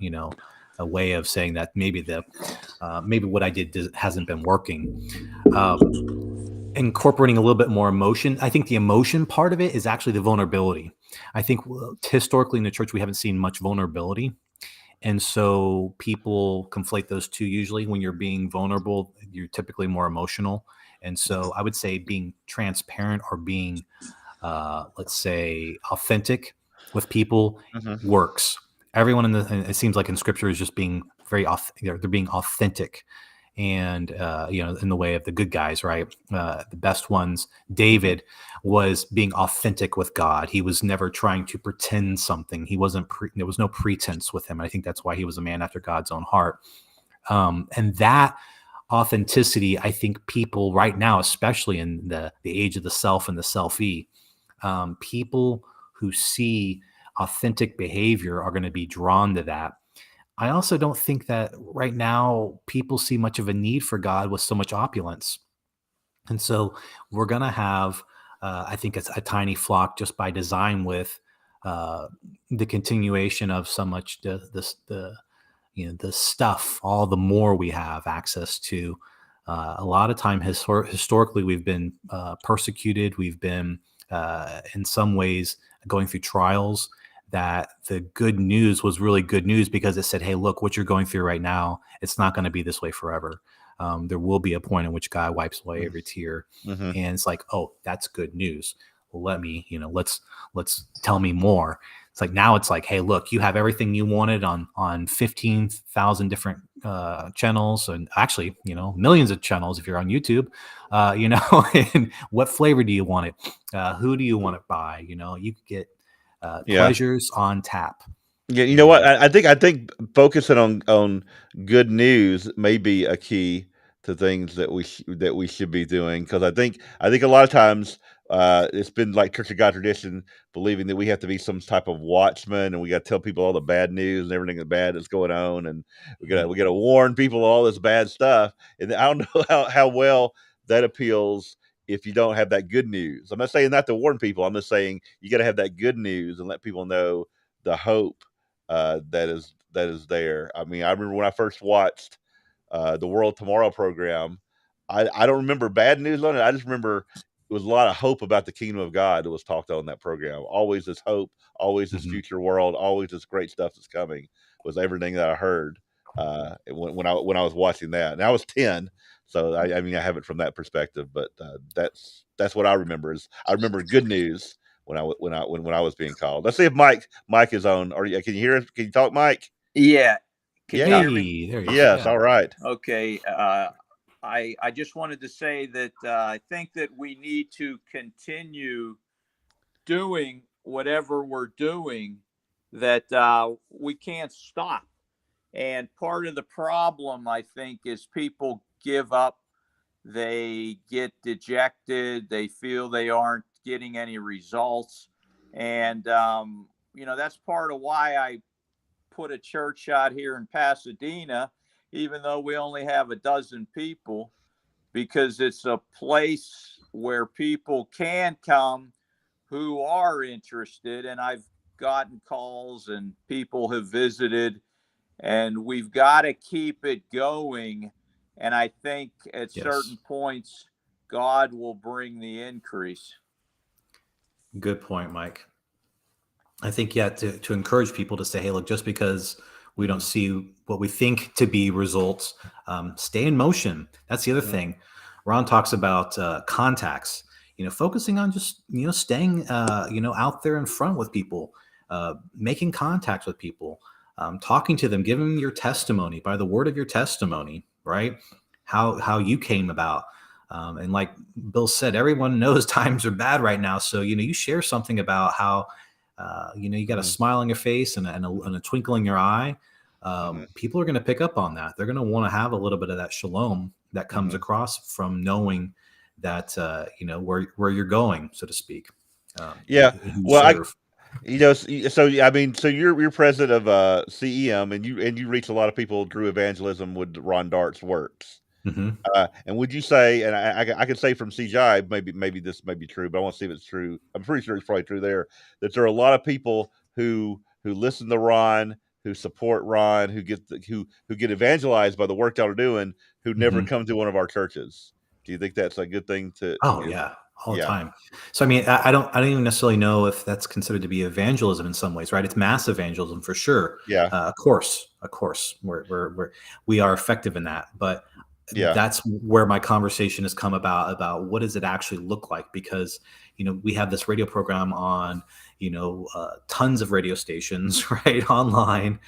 way of saying that maybe what I did hasn't been working. Incorporating a little bit more emotion. I think the emotion part of it is actually the vulnerability. I think historically in the church we haven't seen much vulnerability, and so people conflate those two. Usually, when you're being vulnerable, you're typically more emotional. And so I would say being transparent, or being, let's say, authentic with people Hmm. works. Everyone it seems like in scripture is just being they're being authentic, and in the way of the good guys, right? The best ones. Hmm. David was being authentic with God. He was never trying to pretend something. He wasn't. There was no pretense with him. I think that's why he was a man after God's own heart. And that authenticity, I think people right now, especially in the age of the self and the selfie, people who see authentic behavior are going to be drawn to that. I also don't think that right now people see much of a need for God with so much opulence. And so we're going to have, I think it's a tiny flock just by design, with uh, the continuation of so much the stuff, all the more we have access to. A lot of time historically, we've been persecuted. We've been in some ways going through trials. That the good news was really good news because it said, "Hey, look, what you're going through right now, it's not going to be this way forever. There will be a point in which God wipes away every tear." Mm-hmm. And it's like, "Oh, that's good news. Well, let me, let's tell me more." It's like now it's like, "Hey, look, you have everything you wanted on 15,000 different channels, and actually, millions of channels if you're on YouTube. And what flavor do you want it? Who do you want it by? You could get Yeah. pleasures on tap." Yeah, you know what? I think focusing on good news may be a key to things that we should be doing, because I think a lot of times it's been like Church of God tradition, believing that we have to be some type of watchman and we got to tell people all the bad news and everything that's bad that's going on, and we got to warn people of all this bad stuff. And I don't know how well that appeals if you don't have that good news. I'm not saying not to warn people. I'm just saying you got to have that good news and let people know the hope that is there. I mean, I remember when I first watched the World Tomorrow program. I don't remember bad news on it. I just remember it was a lot of hope about the kingdom of God that was talked on that program. Always this hope, always this Mhm. future world, always this great stuff that's coming. Was everything that I heard when I was watching that, and I was 10. So I mean, I have it from that perspective, but that's what I remember. Is I remember good news when I was being called. Let's see if Mike is on. Can you hear us? Can you talk, Mike? Yeah. Can you Yeah. hear me? Hey, there you go. Yes. Yeah. All right. Okay. I just wanted to say that I think that we need to continue doing whatever we're doing, that we can't stop. And part of the problem, I think, is people give up. They get dejected. They feel they aren't getting any results. And, that's part of why I put a church out here in Pasadena, even though we only have a dozen people, because it's a place where people can come who are interested. And I've gotten calls and people have visited, and we've got to keep it going. And I think at Yes. certain points, God will bring the increase. Good point, Mike. I think, yeah, to encourage people to say, "Hey, look, just because we don't see what we think to be results, stay in motion." That's the other Mhm. thing. Ron talks about contacts, focusing on just, staying, out there in front with people, making contacts with people, talking to them, giving them your testimony by the word of your testimony, right? How you came about. And like Bill said, everyone knows times are bad right now. So, you share something about how, you got a Mhm. smile on your face and a twinkle in your eye. Mhm. People are going to pick up on that. They're going to want to have a little bit of that shalom that comes Mhm. across from knowing that, where you're going, so to speak, Yeah. who you Well, serve. I mean, so you're president of CEM, and you reach a lot of people through evangelism with Ron Dart's works. Hmm. And would you say, and I could say from CGI, maybe this may be true, but I want to see if it's true. I'm pretty sure it's probably true there, that there are a lot of people who listen to Ron, who support Ron, who get evangelized by the work y'all are doing, who never Hmm. come to one of our churches. Do you think that's a good thing to? Oh yeah, all the Yeah, time. So I mean, I don't even necessarily know if that's considered to be evangelism in some ways, right? It's mass evangelism for sure. yeah, Of course, we are effective in that, but yeah. that's where my conversation has come about what does it actually look like, because we have this radio program on tons of radio stations right online.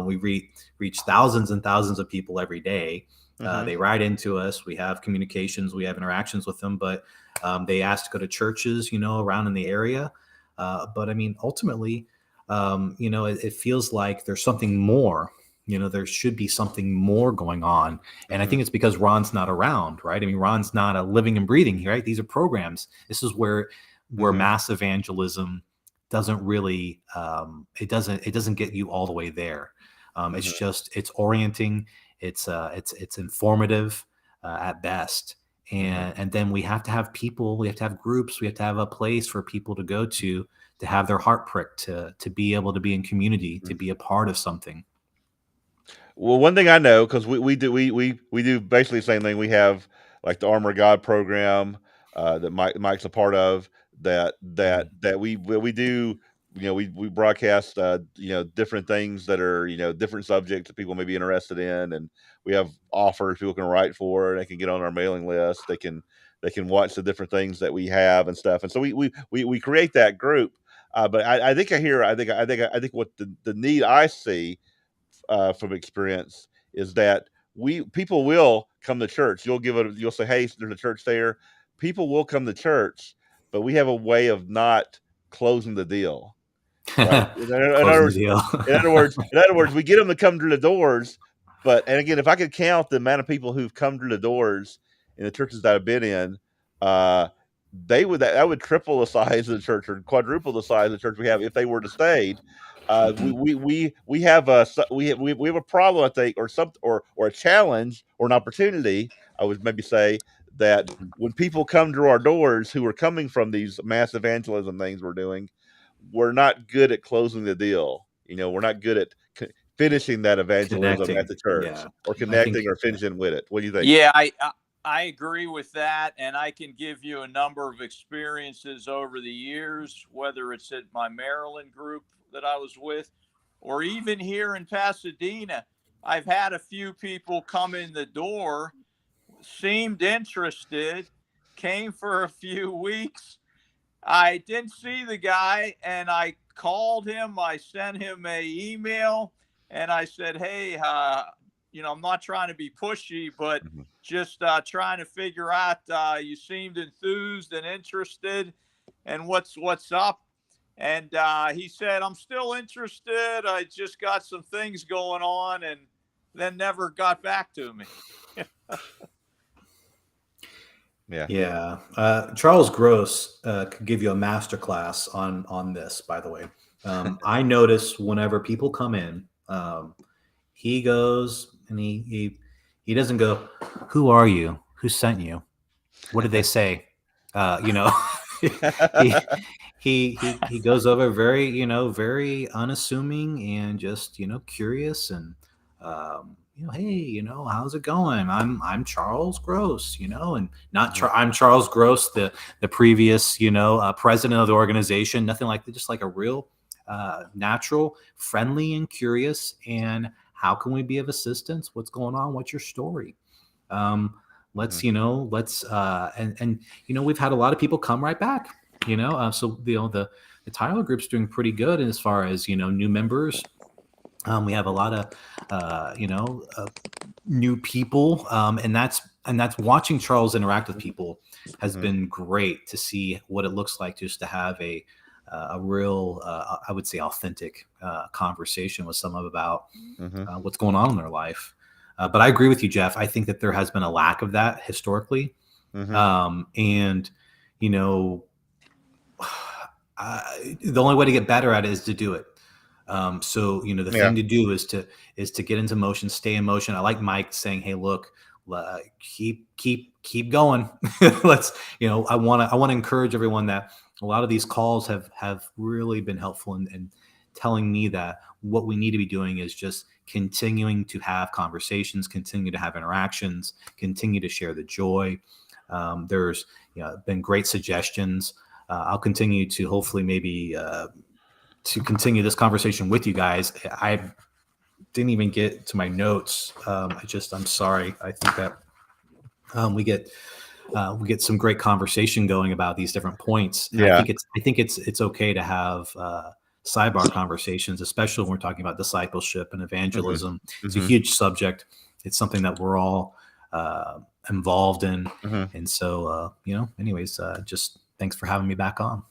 We reach thousands and thousands of people every day. Hmm. They write into us. We have communications. We have interactions with them. But they ask to go to churches, around in the area. But I mean, ultimately, it feels like there's something more. There should be something more going on, and I Hmm. think it's because Ron's not around, right? I mean, Ron's not a living and breathing, right? These are programs. This is where Hmm. mass evangelism doesn't really it doesn't get you all the way there. It's Hmm. just it's orienting, it's informative at best, Hmm. and then we have to have people, we have to have groups, we have to have a place for people to go to have their heart pricked, to be able to be in community, to be a part of something. Well, one thing I know, because we do basically the same thing. We have like the Armor of God program that Mike's a part of. That we do. We broadcast different things that are different subjects that people may be interested in, and we have offers people can write for. They can get on our mailing list. They can watch the different things that we have and stuff. And so we create that group. But I think I think what the need I see from experience is that we people will come to church. You'll say, "Hey, there's a church there." People will come to church, but we have a way of not closing the deal, right? Closing the deal. In other words, we get them to come through the doors. And again, if I could count the amount of people who've come through the doors in the churches that I've been in, uh, that would triple the size of the church or quadruple the size of the church we have if they were to stay. We have we have a problem, I think, or a challenge or an opportunity. I would maybe say that when people come to our doors who are coming from these mass evangelism things we're doing, we're not good at closing the deal. We're not good at finishing that evangelism at Connecting. the church Yeah. or I think connecting or finishing with it. What do you think? Yeah, I agree with that, and I can give you a number of experiences over the years, whether it's at my Maryland group that I was with, or even here in Pasadena. I've had a few people come in the door, seemed interested, came for a few weeks. I didn't see the guy, and I called him. I sent him a email, and I said, "Hey, I'm not trying to be pushy, but Mhm. just trying to figure out. You seemed enthused and interested, and what's up?" And he said, "I'm still interested. I just got some things going on," and then never got back to me. Yeah. Yeah, Charles Gross could give you a master class on this. By the way, I notice whenever people come in, he goes and he doesn't go, "Who are you? Who sent you? What did they say?" You know, he he goes over very very unassuming and just curious and hey, how's it going? I'm Charles Gross, and not I'm Charles Gross, the previous president of the organization. Nothing like that. Just like a real natural, friendly, and curious. And how can we be of assistance? What's going on? What's your story? Let's and we've had a lot of people come right back. So the Tyler group's doing pretty good as far as new members. We have a lot of new people, and that's watching Charles interact with people has been great to see what it looks like just to have a real, I would say, authentic conversation with someone about what's going on in their life. But I agree with you, Jeff. I think that there has been a lack of that historically, and the only way to get better at it is to do it. So the thing to do is to get into motion, stay in motion. I like Mike saying, "Hey, look, keep going." Let's I want to encourage everyone that a lot of these calls have really been helpful in telling me that what we need to be doing is just continuing to have conversations, continue to have interactions, continue to share the joy. There's been great suggestions. I'll continue to hopefully maybe to continue this conversation with you guys. I didn't even get to my notes. I'm sorry. I think that we get some great conversation going about these different points. And Yeah. I think it's okay to have sidebar conversations, especially when we're talking about discipleship and evangelism. It's a huge subject. It's something that we're all involved in. And so, anyways, just thanks for having me back on.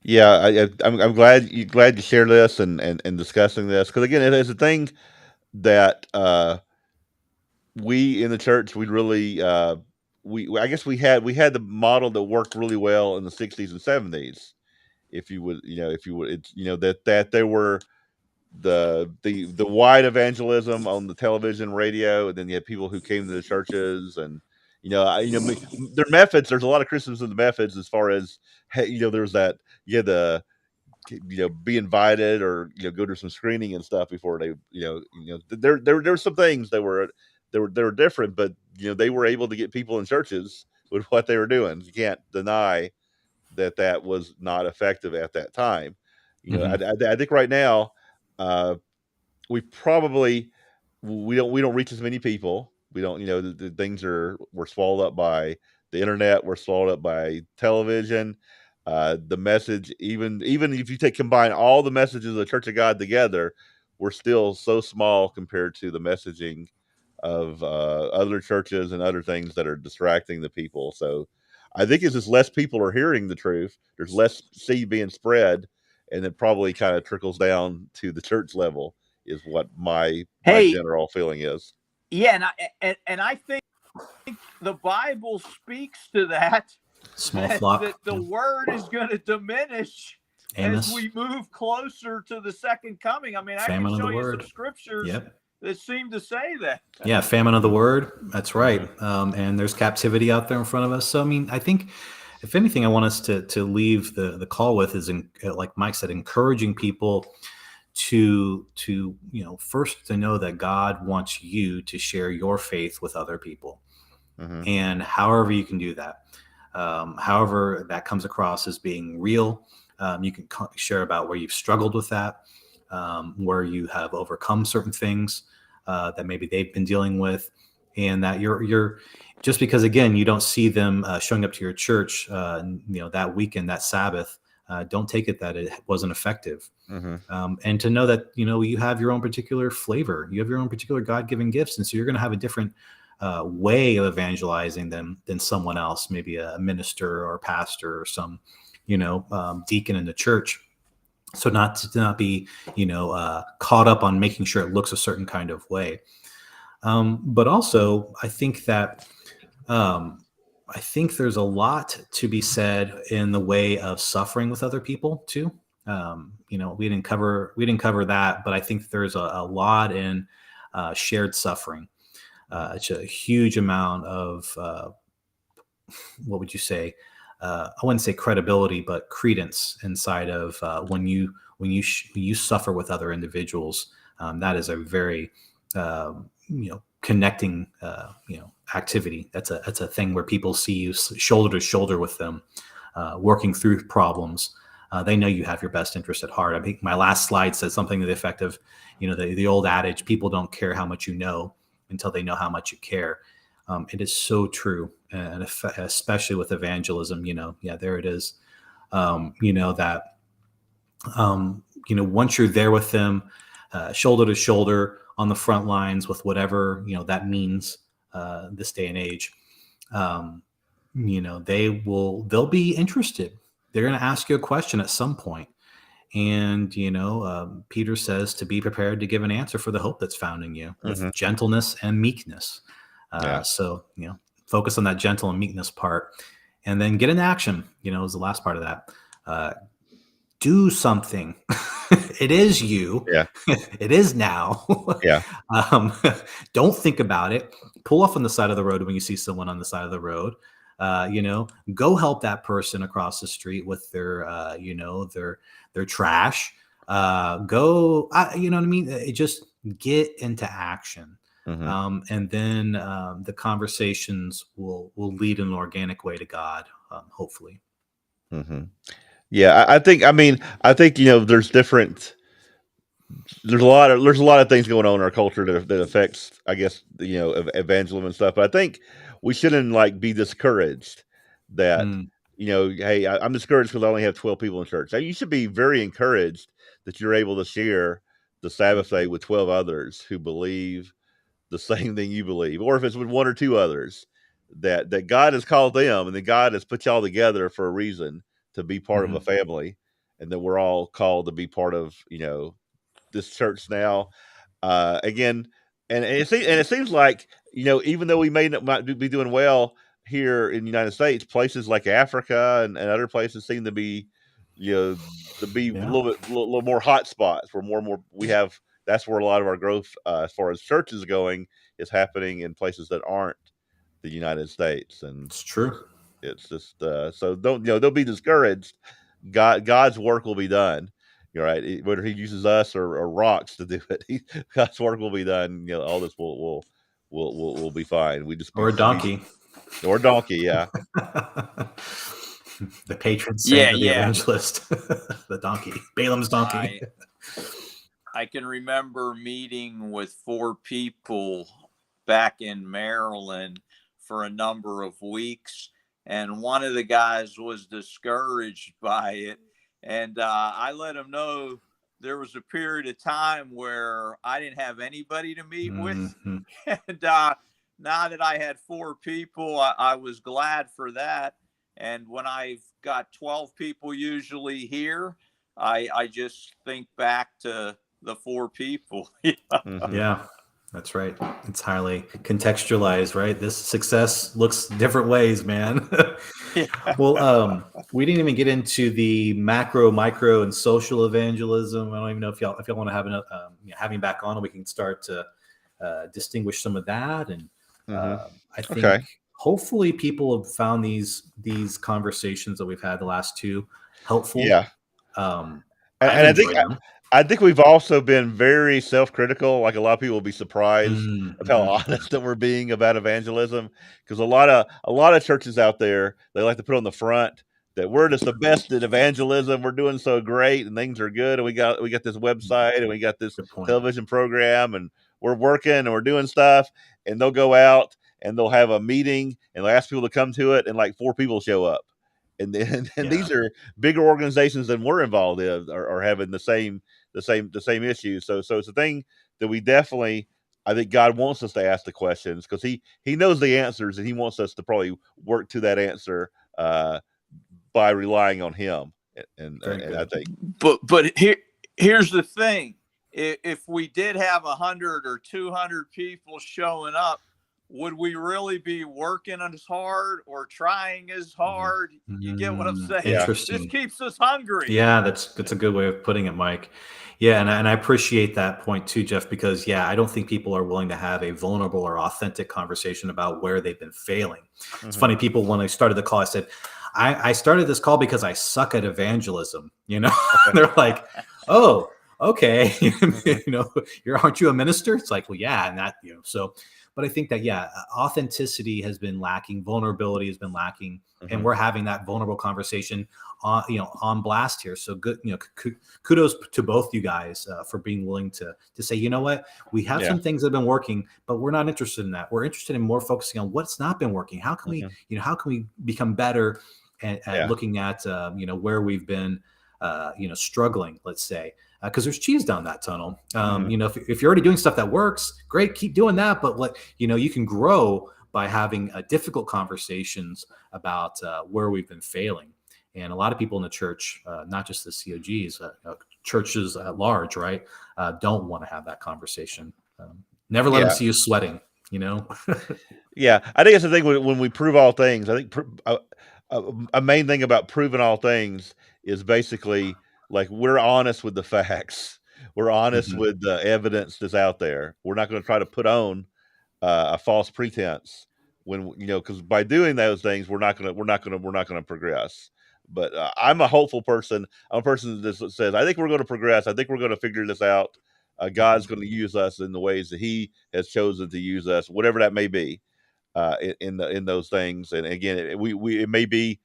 Yeah, I'm glad you share this and discussing this, because again, it is a thing that we in the church we really I guess we had the model that worked really well in the 60s and 70s. If you would, it's that there were the wide evangelism on the television, radio, and then you had people who came to the churches, and their methods. There's a lot of criticism of the methods as far as, hey, there's that, the be invited or go to some screening and stuff before they there were some things that were different, but they were able to get people in churches with what they were doing. You can't deny that was not effective at that time. I think right now, we probably we don't reach as many people. We don't, the things we're swallowed up by the internet. We're swallowed up by television. The message, even if you combine all the messages of the Church of God together, we're still so small compared to the messaging of other churches and other things that are distracting the people. So I think it's just less people are hearing the truth. There's less seed being spread, and it probably kind of trickles down to the church level is what my Hey, general feeling is. yeah, and I think the Bible speaks to that. Small flock. That the word is going to diminish Amos. as we move closer to the second coming. I mean, Famine I can of show the you word. some scriptures Yep. that seem to say that. Yeah, famine of the word. That's right. And there's captivity out there in front of us. So, I mean, I think if anything, I want us to leave the call with is, like Mike said, encouraging people to first to know that God wants you to share your faith with other people. And however you can do that, however that comes across as being real, you can share about where you've struggled with that, where you have overcome certain things that maybe they've been dealing with, and that you're just because, again, you don't see them showing up to your church that weekend, that Sabbath, don't take it that it wasn't effective. And to know that you have your own particular flavor, you have your own particular God-given gifts, and so you're going to have a different way of evangelizing them than someone else, maybe a minister or pastor or some deacon in the church. So not to be caught up on making sure it looks a certain kind of way. But also, I think that there's a lot to be said in the way of suffering with other people too. We didn't cover that, but I think there's a lot in shared suffering. It's a huge amount of what would you say? I wouldn't say credibility, but credence inside of when you suffer with other individuals. That is a very connecting activity. That's a thing where people see you shoulder to shoulder with them, working through problems. They know you have your best interest at heart. I think my last slide says something to the effect of, the old adage, people don't care how much you know until they know how much you care. It is so true, and especially with evangelism, there it is. That once you're there with them, shoulder to shoulder on the front lines with whatever that means this day and age, they'll be interested. They're going to ask you a question at some point. And, Peter says to be prepared to give an answer for the hope that's found in you with gentleness and meekness. So, focus on that gentle and meekness part, and then get in action, is the last part of that. Do something. It is you. Yeah. It is now. Yeah. Don't think about it. Pull off on the side of the road when you see someone on the side of the road. Go help that person across the street with their trash. You know what I mean? Just get into action. And then the conversations will lead in an organic way to God, hopefully. Yeah, I think there's a lot of things going on in our culture that affects, I guess, evangelism and stuff. But I think we shouldn't be discouraged that hey, I'm discouraged because I only have 12 people in church. You should be very encouraged that you're able to share the Sabbath day with 12 others who believe the same thing you believe, or if it's with one or two others, that God has called them and that God has put y'all together for a reason to be part of a family, and that we're all called to be part of this church now. Again, and it seems like even though we might be doing well here in the United States, places like Africa and other places seem to be a little more hot spots where more and more we have. That's where a lot of our growth, as far as church is going, is happening in places that aren't the United States. And it's true. It's just so don't be discouraged God's work will be done. You're right. Whether He uses us or rocks to do it, God's work will be done. All this will be fine. We just Or a donkey. Or a donkey, yeah. The patron Yeah, saint of the yeah. evangelist, the donkey, Balaam's donkey. I can remember meeting with 4 people back in Maryland for a number of weeks, and one of the guys was discouraged by it, and I let him know there was a period of time where I didn't have anybody to meet with, and now that I had 4 people, I was glad for that. And when I've got 12 people usually here, I just think back to the 4 people. Yeah, that's right. It's highly contextualized, right? This success looks different ways, man. Well, we didn't even get into the macro, micro, and social evangelism. I don't even know if y'all want to have having back on, we can start to distinguish some of that. And I think hopefully people have found these conversations that we've had the last 2 helpful. Yeah. And I think we've also been very self-critical. Like a lot of people will be surprised of how honest that we're being about evangelism, because a lot of churches out there, they like to put on the front that we're just the best at evangelism. We're doing so great and things are good, and we got this website and we got this television program and we're working and we're doing stuff. And they'll go out and they'll have a meeting and they'll ask people to come to it, and like 4 people show up. And these are bigger organizations than we're involved in are having the same issues. So it's a thing that we definitely, I think God wants us to ask the questions, because he knows the answers, and he wants us to probably work to that answer by relying on him. And I think, but here's the thing: if we did have 100 or 200 people showing up, would we really be working as hard or trying as hard? You get what I'm saying? Interesting. This keeps us hungry. Yeah, that's a good way of putting it, Mike. Yeah, and I appreciate that point too, Jeff, because I don't think people are willing to have a vulnerable or authentic conversation about where they've been failing. It's funny, people, when I started the call, I said, I started this call because I suck at evangelism. They're like, oh, okay. Aren't you a minister? It's like, well, yeah, and that, so. But I think that, authenticity has been lacking, vulnerability has been lacking, and we're having that vulnerable conversation on blast here. So good, kudos to both you guys for being willing to say, you know what, we have some things that have been working, but we're not interested in that. We're interested in more focusing on what's not been working. How can we, how can we become better at looking at, where we've been, struggling, let's say. Because there's cheese down that tunnel. If you're already doing stuff that works, great, keep doing that. But you can grow by having difficult conversations about where we've been failing. And a lot of people in the church, not just the COGs, churches at large, right, don't want to have that conversation. Never let them see you sweating. Yeah, I think it's the thing when we prove all things. I think a main thing about proving all things is basically, like, we're honest with the facts. We're honest with the evidence that's out there. We're not going to try to put on a false pretense because by doing those things, we're not going to progress. But I'm a hopeful person. I'm a person that says, I think we're going to progress. I think we're going to figure this out. God's going to use us in the ways that He has chosen to use us, whatever that may be, in those things. And again, it may be,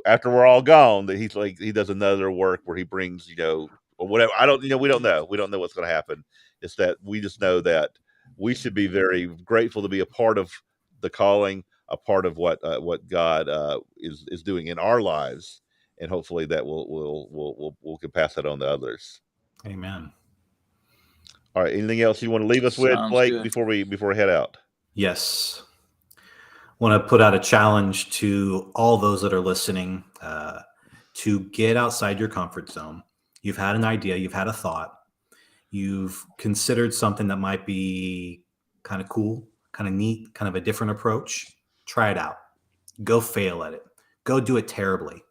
after we're all gone, that he does another work where He brings, or whatever. We don't know. We don't know what's going to happen. It's that we just know that we should be very grateful to be a part of the calling, a part of what God is doing in our lives, and hopefully that we'll can pass that on to others. Amen. All right. Anything else you want to leave us with, Blake, good, before we head out? Yes. Want to put out a challenge to all those that are listening to get outside your comfort zone. You've had an idea, you've had a thought, you've considered something that might be kind of cool, kind of neat, kind of a different approach. Try it out. Go fail at it. Go do it terribly.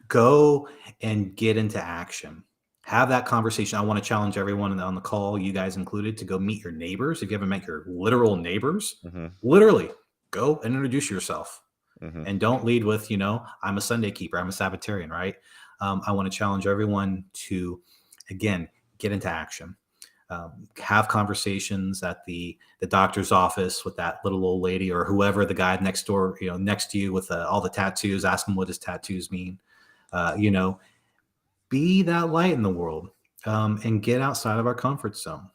Go and get into action. Have that conversation. I want to challenge everyone on the call, you guys included, to go meet your neighbors. If you haven't met your literal neighbors, literally go and introduce yourself. And don't lead with, I'm a Sunday keeper, I'm a Sabbatarian, right? I want to challenge everyone to, again, get into action. Have conversations at the doctor's office with that little old lady or whoever, the guy next door, next to you with all the tattoos. Ask him what his tattoos mean. Be that light in the world, and get outside of our comfort zone.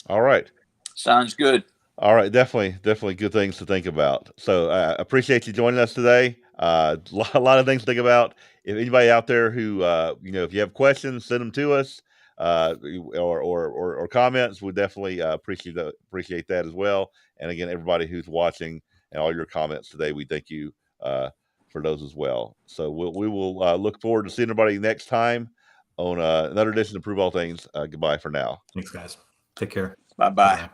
All right. Sounds good. All right, definitely good things to think about. So I appreciate you joining us today. A lot of things to think about. If anybody out there who if you have questions, send them to us, or comments. We definitely appreciate that as well. And again, everybody who's watching and all your comments today, we thank you for those as well. So we will look forward to seeing everybody next time on another edition of Prove All Things. Goodbye for now. Thanks, guys. Take care. Bye-bye.